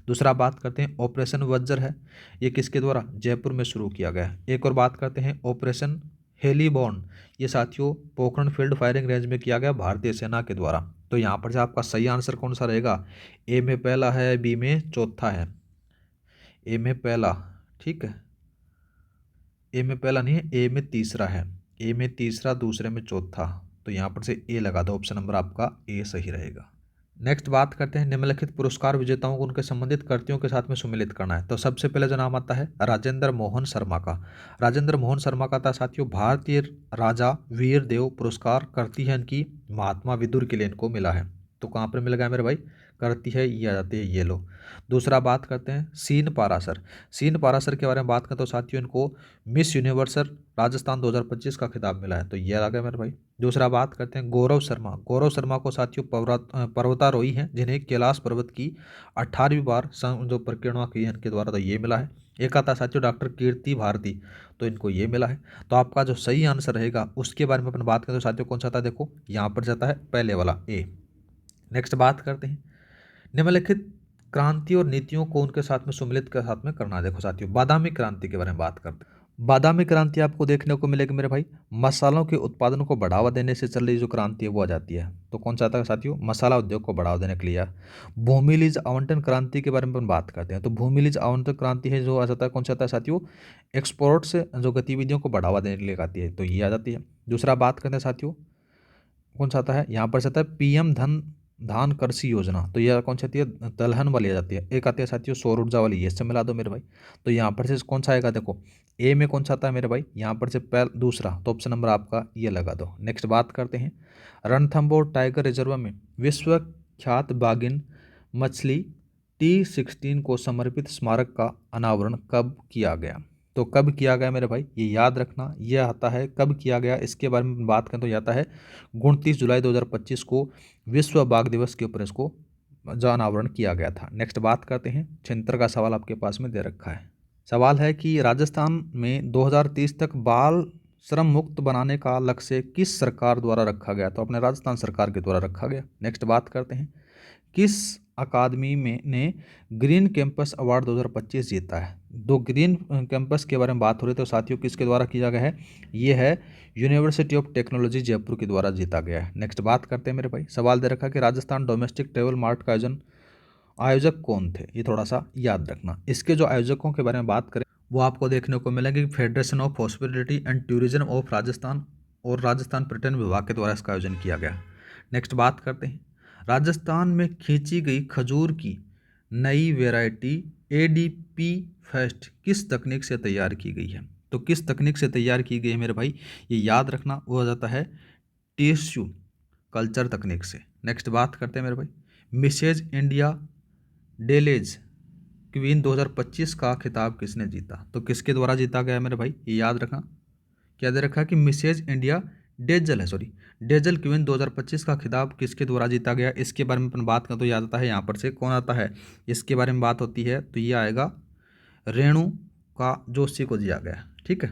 दूसरा बात करते हैं ऑपरेशन वज्र है, ये किसके द्वारा, जयपुर में शुरू किया गया है। एक और बात करते हैं ऑपरेशन हेलीबॉर्न, ये साथियों पोखरण फील्ड फायरिंग रेंज में किया गया भारतीय सेना के द्वारा। तो यहाँ पर से आपका सही आंसर कौन सा रहेगा, ए में पहला है, बी में चौथा है, ए में पहला, ठीक है, ए में पहला नहीं है, ए में तीसरा है, ए में तीसरा दूसरे में चौथा, तो यहाँ पर से ए लगा दो, ऑप्शन नंबर आपका ए सही रहेगा। नेक्स्ट बात करते हैं, निम्नलिखित पुरस्कार विजेताओं को उनके संबंधित कृतियों के साथ में सम्मिलित करना है। तो सबसे पहले जो नाम आता है राजेंद्र मोहन शर्मा का, राजेंद्र मोहन शर्मा का था साथियों भारतीय राजा वीर देव पुरस्कार करती है इनकी महात्मा विदुर के लिए इनको मिला है, तो कहाँ पर मिल गया मेरे भाई, करती है ये आ जाती है ये लो। दूसरा बात करते हैं सीन पारासर, सीन पारासर के बारे में बात करें तो साथियों इनको मिस यूनिवर्सल राजस्थान 2025 का खिताब मिला है, तो ये आ गया मेरे भाई। दूसरा बात करते हैं गौरव शर्मा, गौरव शर्मा को साथियों पर्वतारोही हैं जिन्हें कैलाश पर्वत की 18वीं बार जो परिक्रमा की है इनके द्वारा, तो ये मिला है। एक आता साथियों डॉक्टर कीर्ति भारती, तो इनको ये मिला है। तो आपका जो सही आंसर रहेगा उसके बारे में अपन बात करें तो साथियों कौन सा था, देखो यहाँ पर जाता है पहले वाला ए। नेक्स्ट बात करते हैं निम्नलिखित क्रांति और नीतियों को उनके साथ में सम्मिलित के साथ में करना है। देखो साथियों बादामी क्रांति के बारे में बात करते हैं, बादामी क्रांति आपको देखने को मिलेगी मेरे भाई, मसालों के उत्पादन को बढ़ावा देने से चल रही जो क्रांति है वो आ जाती है, तो कौन सा आता है साथियों, मसाला उद्योग को बढ़ावा देने के लिए। भूमि लीज आवंटन क्रांति के बारे में हम बात करते हैं, तो भूमि लीज आवंटन क्रांति है जो आ जाता है, कौन सा आता है साथियों, एक्सपोर्ट से जो गतिविधियों को बढ़ावा देने के लिए आती है, तो ये आ जाती है। दूसरा बात करते हैं साथियों कौन सा आता है, यहाँ पर से आता है पीएम धान कृषि योजना, तो यह कौन सी आती है, दलहन वाली आ जाती है। एक आती है साथियों सौर ऊर्जा वाली, ये से मिला दो मेरे भाई। तो यहाँ पर से कौन सा आएगा, देखो ए में कौन सा आता है मेरे भाई, यहाँ पर से दूसरा, तो ऑप्शन नंबर आपका ये लगा दो। नेक्स्ट बात करते हैं, रणथंभौर टाइगर रिजर्व में विश्व ख्यात बाघिन मछली T16 को समर्पित स्मारक का अनावरण कब किया गया। तो कब किया गया मेरे भाई, ये याद रखना, ये आता है कब किया गया, इसके बारे में बात करें तो ये आता है 29 जुलाई 2025 को विश्व बाघ दिवस के ऊपर इसको जो अनावरण किया गया था। नेक्स्ट बात करते हैं, 76 का सवाल आपके पास में दे रखा है। सवाल है कि राजस्थान में 2030 तक बाल श्रम मुक्त बनाने का लक्ष्य किस सरकार द्वारा रखा गया, तो अपने राजस्थान सरकार के द्वारा रखा गया। नेक्स्ट बात करते हैं, किस अकादमी में ने ग्रीन कैंपस अवार्ड 2025 जीता है। दो ग्रीन कैंपस के बारे में बात हो रही है, तो साथियों किसके द्वारा किया गया है, ये है यूनिवर्सिटी ऑफ टेक्नोलॉजी जयपुर के द्वारा जीता गया है। नेक्स्ट बात करते हैं मेरे भाई, सवाल दे रखा कि राजस्थान डोमेस्टिक ट्रेवल मार्ट का आयोजक कौन थे, ये थोड़ा सा याद रखना। इसके जो आयोजकों के बारे में बात करें वो आपको देखने को मिलेंगे, federation of hospitality and tourism of Rajasthan और राजस्थान पर्यटन विभाग के द्वारा इसका आयोजन किया गया। नेक्स्ट बात करते हैं, राजस्थान में खींची गई खजूर की नई वेराइटी ADP फेस्ट किस तकनीक से तैयार की गई है। तो किस तकनीक से तैयार की गई है मेरे भाई, ये याद रखना, वो हो जाता है टिश्यू कल्चर तकनीक से। नेक्स्ट बात करते हैं मेरे भाई, मिसेज इंडिया डेलेज क्वीन 2025 का खिताब किसने जीता। तो किसके द्वारा जीता गया मेरे भाई, ये याद रखना, क्या दे रखा है कि मिसेज इंडिया डेजल क्वीन 2025 का खिताब किसके द्वारा जीता गया। इसके बारे में अपन बात करें तो याद आता है, यहाँ पर से कौन आता है, इसके बारे में बात होती है तो ये आएगा रेणुका जोशी को दिया गया। ठीक है,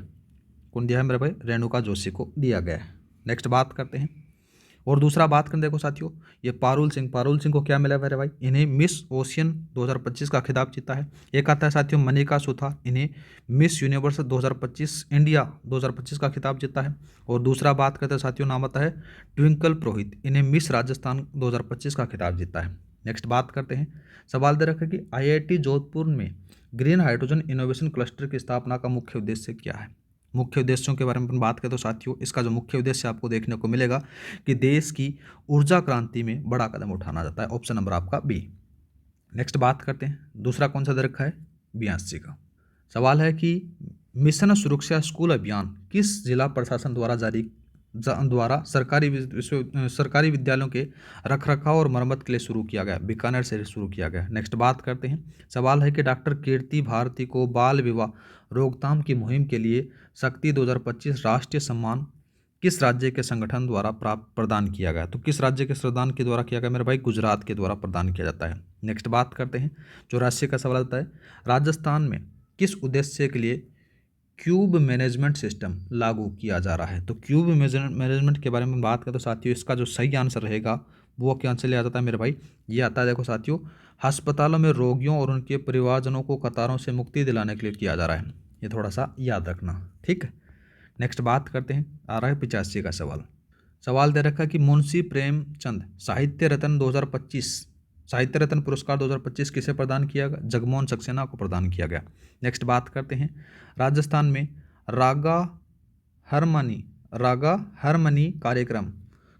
कौन दिया है मेरे भाई, रेणुका जोशी को दिया गया है। नेक्स्ट बात करते हैं, और दूसरा बात करें, देखो साथियों ये पारुल सिंह को क्या मिला मेरे भाई, इन्हें मिस ओशियन 2025 का खिताब जीता है। एक आता है साथियों मनिका सुथा, इन्हें मिस यूनिवर्स 2025 इंडिया 2025 का खिताब जीता है। और दूसरा बात करते हैं साथियों, नाम आता है ट्विंकल पुरोहित, इन्हें मिस राजस्थान 2025 का खिताब जीता है। नेक्स्ट बात करते हैं, सवाल दे रखा है कि IIT जोधपुर में ग्रीन हाइड्रोजन इनोवेशन क्लस्टर की स्थापना का मुख्य उद्देश्य क्या है। मुख्य उद्देश्यों के बारे में अपन बात करें तो साथियों इसका जो मुख्य उद्देश्य आपको देखने को मिलेगा कि देश की ऊर्जा क्रांति में बड़ा कदम उठाना जाता है, ऑप्शन नंबर आपका बी। नेक्स्ट बात करते हैं, दूसरा कौन सा दे रखा है, 82 का सवाल है कि मिशन सुरक्षा स्कूल अभियान किस जिला प्रशासन द्वारा सरकारी विद्यालयों के रखरखाव और मरम्मत के लिए शुरू किया गया, बीकानेर से शुरू किया गया। नेक्स्ट बात करते हैं, सवाल है कि डॉक्टर कीर्ति भारती को बाल विवाह रोकथाम की मुहिम के लिए शक्ति 2025 राष्ट्रीय सम्मान किस राज्य के संगठन द्वारा प्रदान किया गया। तो किस राज्य के संविधान के द्वारा किया गया मेरे भाई, गुजरात के द्वारा प्रदान किया जाता है। नेक्स्ट बात करते हैं, 84 का सवाल आता है, राजस्थान में किस उद्देश्य के लिए क्यूब मैनेजमेंट सिस्टम लागू किया जा रहा है। तो क्यूब मैनेजमेंट के बारे में बात करें तो साथियों इसका जो सही आंसर रहेगा वो क्या आंसर ले आता है मेरे भाई, ये आता है, देखो साथियों अस्पतालों में रोगियों और उनके परिवारजनों को कतारों से मुक्ति दिलाने के लिए किया जा रहा है, ये थोड़ा सा याद रखना। ठीक है, नेक्स्ट बात करते हैं, आ रहा है 85 का सवाल दे रखा है कि मुंशी प्रेमचंद साहित्य रत्न पुरस्कार 2025 किसे प्रदान किया गया, जगमोहन सक्सेना को प्रदान किया गया। नेक्स्ट बात करते हैं, राजस्थान में रागा हरमनी कार्यक्रम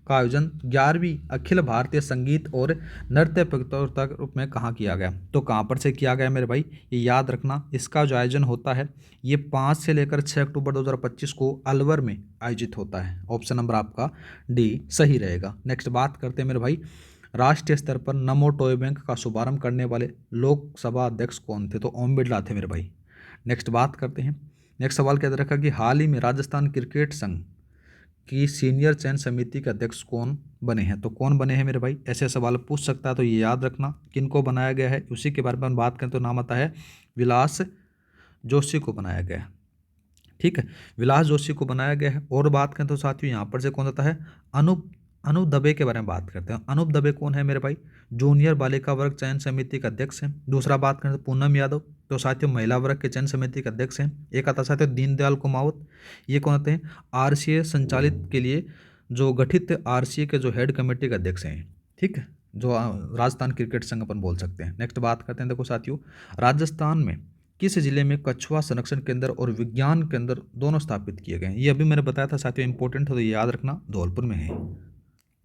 का आयोजन 11वीं अखिल भारतीय संगीत और नृत्य प्रतियोगिता के रूप में कहाँ किया गया। तो कहाँ पर से किया गया मेरे भाई, ये याद रखना, इसका जो आयोजन होता है ये 5 से लेकर 6 अक्टूबर 2025 को अलवर में आयोजित होता है, ऑप्शन नंबर आपका डी सही रहेगा। नेक्स्ट बात करते हैं मेरे भाई, राष्ट्रीय स्तर पर नमो टॉय बैंक का शुभारंभ करने वाले लोकसभा अध्यक्ष कौन थे। तो ओम बिरला थे मेरे भाई। नेक्स्ट बात करते हैं, नेक्स्ट सवाल क्या रखा कि हाल ही में राजस्थान क्रिकेट संघ की सीनियर चयन समिति के अध्यक्ष कौन बने हैं। तो कौन बने हैं मेरे भाई, ऐसे सवाल पूछ सकता है, तो ये याद रखना किनको बनाया गया है, उसी के बारे में हम बात करें तो नाम आता है विलास जोशी को बनाया गया है। ठीक है, विलास जोशी को बनाया गया है। और बात करें तो साथियों यहाँ पर से कौन आता है, अनूप दबे के बारे में बात करते हैं। अनूप दबे कौन है मेरे भाई, जूनियर बालिका वर्ग चयन समिति के अध्यक्ष हैं। दूसरा बात करें तो पूनम यादव, तो साथियों महिला वर्ग के चयन समिति के अध्यक्ष हैं। एक आता साथियों दीनदयाल कुमावत, ये कौन आते हैं, RCA संचालित के लिए जो गठित RCA के जो हेड कमेटी के अध्यक्ष हैं। ठीक है, जो राजस्थान क्रिकेट संघ अपन बोल सकते हैं। नेक्स्ट बात करते हैं, देखो साथियों राजस्थान में किस जिले में कछुआ संरक्षण केंद्र और विज्ञान केंद्र दोनों स्थापित किए गए हैं। ये अभी मैंने बताया था साथियों, इंपॉर्टेंट है तो ये याद रखना, धौलपुर में है।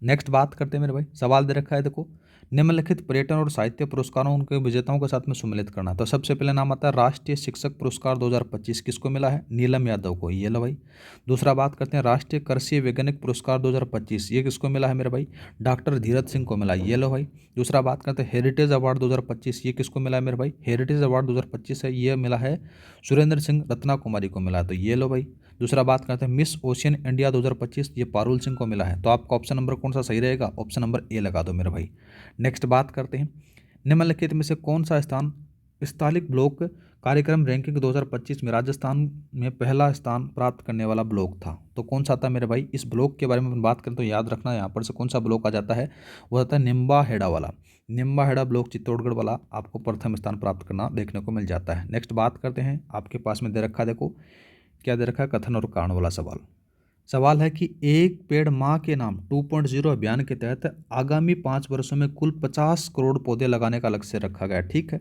नेक्स्ट बात करते हैं मेरे भाई, सवाल दे रखा है देखो, निम्नलिखित पर्यटन और साहित्य पुरस्कारों उनके विजेताओं के साथ में सम्मिलित करना। तो सबसे पहले नाम आता है राष्ट्रीय शिक्षक पुरस्कार 2025 किसको मिला है? नीलम यादव को, ये लो भाई। दूसरा बात करते हैं राष्ट्रीय कृषि वैज्ञानिक पुरस्कार 2025, ये किसको मिला है मेरे भाई? डॉक्टर धीरज सिंह को मिला, ये लो भाई। दूसरा बात करते हैं हेरिटेज अवार्ड 2025, ये किसको मिला है मेरे भाई? हेरिटेज अवार्ड 2025 है, ये मिला है सुरेंद्र सिंह रत्ना कुमारी को मिला, तो ये लो भाई। दूसरा बात करते हैं मिस ओशियन इंडिया 2025, ये पारुल सिंह को मिला है। तो आपका ऑप्शन नंबर कौन सा सही रहेगा? ऑप्शन नंबर ए लगा दो मेरे भाई। नेक्स्ट बात करते हैं निम्नलिखित में से कौन सा स्थान स्थानिक ब्लॉक कार्यक्रम रैंकिंग 2025 में राजस्थान में पहला स्थान प्राप्त करने वाला ब्लॉक था? तो कौन सा था मेरे भाई? इस ब्लॉक के बारे में अपन बात करें तो याद रखना यहाँ पर से कौन सा ब्लॉक आ जाता है, वो आता है निम्बा हेड़ा वाला। निम्बा हेड़ा ब्लॉक चित्तौड़गढ़ वाला आपको प्रथम स्थान प्राप्त करना देखने को मिल जाता है। नेक्स्ट बात करते हैं, आपके पास में दे रखा है देखो, क्या दे रखा है? कथन और कारण वाला सवाल। सवाल है कि एक पेड़ माँ के नाम 2.0 अभियान के तहत आगामी 5 वर्षों में कुल 50 करोड़ पौधे लगाने का लक्ष्य रखा गया, ठीक है।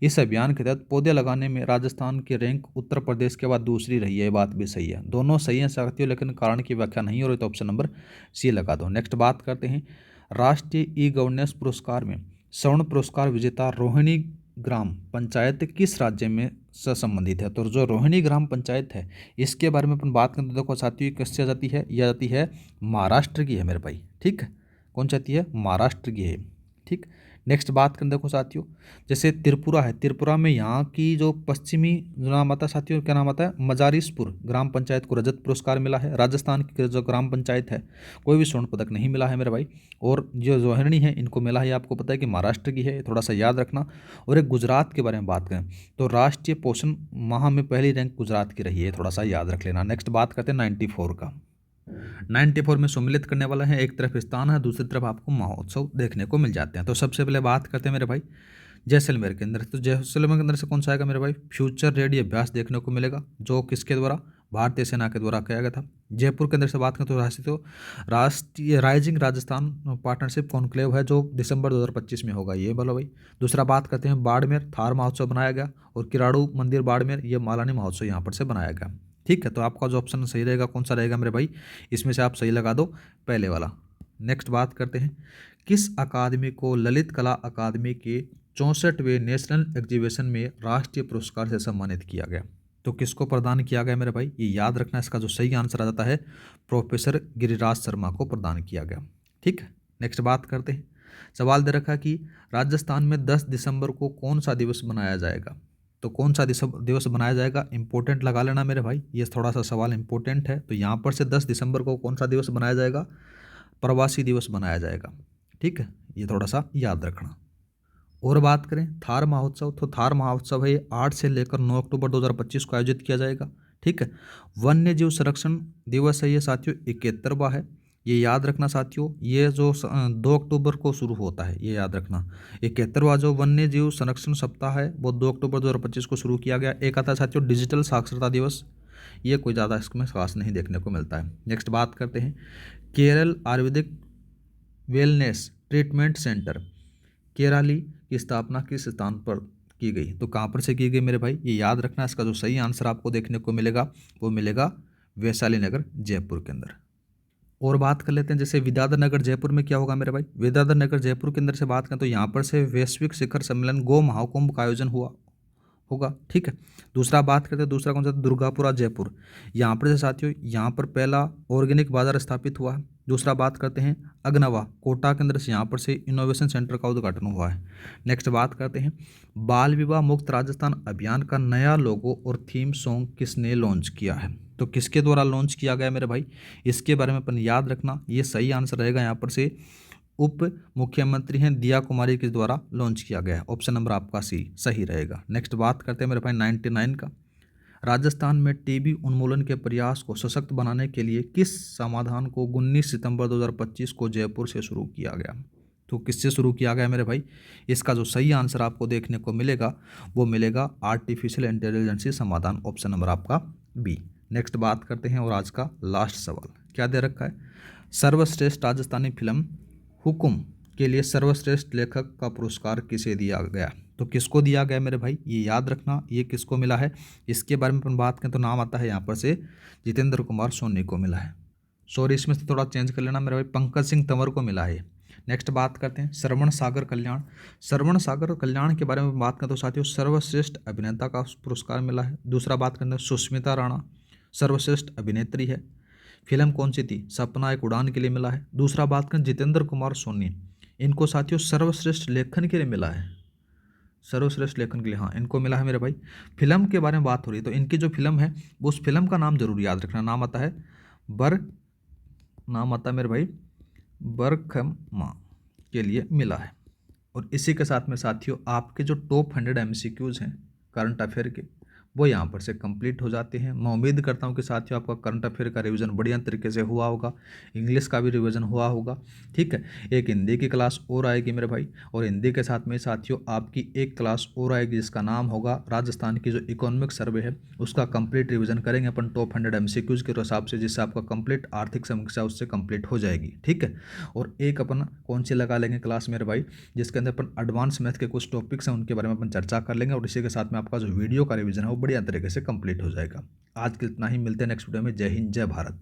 इस अभियान के तहत पौधे लगाने में राजस्थान की रैंक उत्तर प्रदेश के बाद दूसरी रही है, ये बात भी सही है। दोनों सही हैं साथियों, लेकिन कारण की व्याख्या नहीं हो रही, तो ऑप्शन नंबर सी लगा दो। नेक्स्ट बात करते हैं राष्ट्रीय ई गवर्नेंस पुरस्कार में स्वर्ण पुरस्कार विजेता रोहिणी ग्राम पंचायत किस राज्य में से संबंधित है? तो जो रोहिणी ग्राम पंचायत है, इसके बारे में अपन बात करें तो देखो साथियों, ये किससे जाती है? यह जाती है महाराष्ट्र की है मेरे भाई, ठीक है। कौन जाती है? महाराष्ट्र की है, ठीक। नेक्स्ट बात करें देखो साथियों, जैसे त्रिपुरा है, त्रिपुरा में यहाँ की जो पश्चिमी जो नाम आता है साथियों, क्या नाम आता है? मजारिसपुर ग्राम पंचायत को रजत पुरस्कार मिला है। राजस्थान की जो ग्राम पंचायत है, कोई भी स्वर्ण पदक नहीं मिला है मेरे भाई। और जो रोहिणी है, इनको मिला है, आपको पता है कि महाराष्ट्र की है, थोड़ा सा याद रखना। और एक गुजरात के बारे में बात करें तो राष्ट्रीय पोषण माह में पहली रैंक गुजरात की रही है, थोड़ा सा याद रख लेना। नेक्स्ट बात करते हैं 94 का। 94 में सम्मिलित करने वाला है, एक तरफ स्थान है, दूसरी तरफ आपको महोत्सव देखने को मिल जाते हैं। तो सबसे पहले बात करते हैं मेरे भाई जैसलमेर के अंदर। तो जैसलमेर के अंदर से कौन सा आएगा मेरे भाई? फ्यूचर रेडी अभ्यास देखने को मिलेगा, जो किसके द्वारा? भारतीय सेना के द्वारा किया गया था। जयपुर के अंदर से बात करें तो राष्ट्रीय राइजिंग राजस्थान पार्टनरशिप कॉन्क्लेव है, जो दिसंबर 2025 में होगा, ये बोलो भाई। दूसरा बात करते हैं बाड़मेर थार महोत्सव बनाया गया, और किराड़ू मंदिर बाड़मेर, ये मालानी महोत्सव यहाँ पर से बनाया गया, ठीक है। तो आपका जो ऑप्शन सही रहेगा कौन सा रहेगा मेरे भाई? इसमें से आप सही लगा दो, पहले वाला। नेक्स्ट बात करते हैं किस अकादमी को ललित कला अकादमी के 64वें नेशनल एग्जीबिशन में राष्ट्रीय पुरस्कार से सम्मानित किया गया? तो किसको प्रदान किया गया मेरे भाई? ये याद रखना, इसका जो सही आंसर आ जाता है प्रोफेसर गिरिराज शर्मा को प्रदान किया गया, ठीक है। नेक्स्ट बात करते हैं, सवाल दे रखा कि राजस्थान में 10 दिसंबर को कौन सा दिवस मनाया जाएगा? तो कौन सा दिवस बनाया जाएगा? इंपॉर्टेंट लगा लेना मेरे भाई, ये थोड़ा सा सवाल इंपॉर्टेंट है। तो यहाँ पर से 10 दिसंबर को कौन सा दिवस बनाया जाएगा? प्रवासी दिवस बनाया जाएगा, ठीक है, ये थोड़ा सा याद रखना। और बात करें थार महोत्सव, तो थार महोत्सव है 8 से लेकर 9 अक्टूबर 2025 को आयोजित किया जाएगा, ठीक है। वन्य जीव संरक्षण दिवस है ये साथियों 71वां है, ये याद रखना साथियों। ये जो 2 अक्टूबर को शुरू होता है, ये याद रखना। 71वां जो वन्य जीव संरक्षण सप्ताह है, वो 2 अक्टूबर 2025 को शुरू किया गया। एक आता है साथियों डिजिटल साक्षरता दिवस, ये कोई ज़्यादा इसमें खास नहीं देखने को मिलता है। नेक्स्ट बात करते हैं Kerala Ayurvedic wellness treatment centre Kerali की स्थापना किस स्थान पर की गई? तो कहाँ पर से की गई मेरे भाई? ये याद रखना, इसका जो सही आंसर आपको देखने को मिलेगा वो मिलेगा वैशाली नगर जयपुर के अंदर। और बात कर लेते हैं जैसे विद्याधर नगर जयपुर में क्या होगा मेरे भाई? विद्याधर नगर जयपुर के अंदर से बात करें तो यहाँ पर से वैश्विक शिखर सम्मेलन गो महाकुंभ का आयोजन होगा, ठीक है। दूसरा बात करते हैं, दूसरा कौन सा? दुर्गापुरा जयपुर, यहाँ पर से साथियों यहाँ पर पहला ऑर्गेनिक बाजार स्थापित हुआ है। दूसरा बात करते हैं अगनवा कोटा के अंदर से, यहाँ पर से इनोवेशन सेंटर का उद्घाटन हुआ है। नेक्स्ट बात करते हैं बाल विवाह मुक्त राजस्थान अभियान का नया लोगो और थीम सॉन्ग किसने लॉन्च किया है? तो किसके द्वारा लॉन्च किया गया मेरे भाई? इसके बारे में अपन याद रखना, ये सही आंसर रहेगा यहाँ पर से उप मुख्यमंत्री हैं दिया कुमारी के द्वारा लॉन्च किया गया है, ऑप्शन नंबर आपका सी सही रहेगा। नेक्स्ट बात करते हैं मेरे भाई 99 का। राजस्थान में टीबी उन्मूलन के प्रयास को सशक्त बनाने के लिए किस समाधान को 19 सितंबर 2025 को जयपुर से शुरू किया गया? तो किससे शुरू किया गया मेरे भाई? इसका जो सही आंसर आपको देखने को मिलेगा वो मिलेगा आर्टिफिशियल इंटेलिजेंसी समाधान, ऑप्शन नंबर आपका बी। नेक्स्ट बात करते हैं और आज का लास्ट सवाल क्या दे रखा है? सर्वश्रेष्ठ राजस्थानी फिल्म हुकुम के लिए सर्वश्रेष्ठ लेखक का पुरस्कार किसे दिया गया? तो किसको दिया गया मेरे भाई? ये याद रखना, ये किसको मिला है? इसके बारे में अपन बात करें तो नाम आता है यहाँ पर से जितेंद्र कुमार सोनी को मिला है। सॉरी, इसमें से थोड़ा चेंज कर लेना मेरे भाई, पंकज सिंह तंवर को मिला है। नेक्स्ट बात करते हैं श्रवण सागर कल्याण। श्रवण सागर कल्याण के बारे में बात करें तो साथियों सर्वश्रेष्ठ अभिनेता का पुरस्कार मिला है। दूसरा बात करते हैं सुष्मिता राणा, सर्वश्रेष्ठ अभिनेत्री है। फिल्म कौन सी थी? सपना एक उड़ान के लिए मिला है। दूसरा बात करें जितेंद्र कुमार सोनी, इनको साथियों सर्वश्रेष्ठ लेखन के लिए मिला है। सर्वश्रेष्ठ लेखन के लिए, हाँ, इनको मिला है मेरे भाई। फिल्म के बारे में बात हो रही है तो इनकी जो फिल्म है वो उस फिल्म का नाम जरूर याद रखना। नाम आता है नाम आता है मेरे भाई बरखमा के लिए मिला है। और इसी के साथ में साथियों आपके जो टॉप 100 MCQs हैं करंट अफेयर के, वो यहाँ पर से कंप्लीट हो जाते हैं। मैं उम्मीद करता हूँ कि साथियों आपका करंट अफेयर का रिवीजन बढ़िया तरीके से हुआ होगा, इंग्लिश का भी रिवीजन हुआ होगा। ठीक है, एक हिंदी की क्लास और आएगी मेरे भाई, और हिंदी के साथ में साथियों आपकी एक क्लास और आएगी जिसका नाम होगा राजस्थान की जो इकोनॉमिक सर्वे है उसका कंप्लीट रिवीजन करेंगे अपन टॉप 100 MCQs के हिसाब से, जिससे आपका कंप्लीट आर्थिक समीक्षा उससे कंप्लीट हो जाएगी। ठीक है, और एक अपन कौन सी लगा लेंगे क्लास मेरे भाई, जिसके अंदर अपन एडवांस मैथ के कुछ टॉपिक्स हैं उनके बारे में अपन चर्चा कर लेंगे, और इसी के साथ में आपका जो वीडियो का रिवीजन है वो बढ़िया तरीके से कंप्लीट हो जाएगा। आज के इतना ही, मिलते हैं नेक्स्ट वीडियो में। जय हिंद, जय भारत।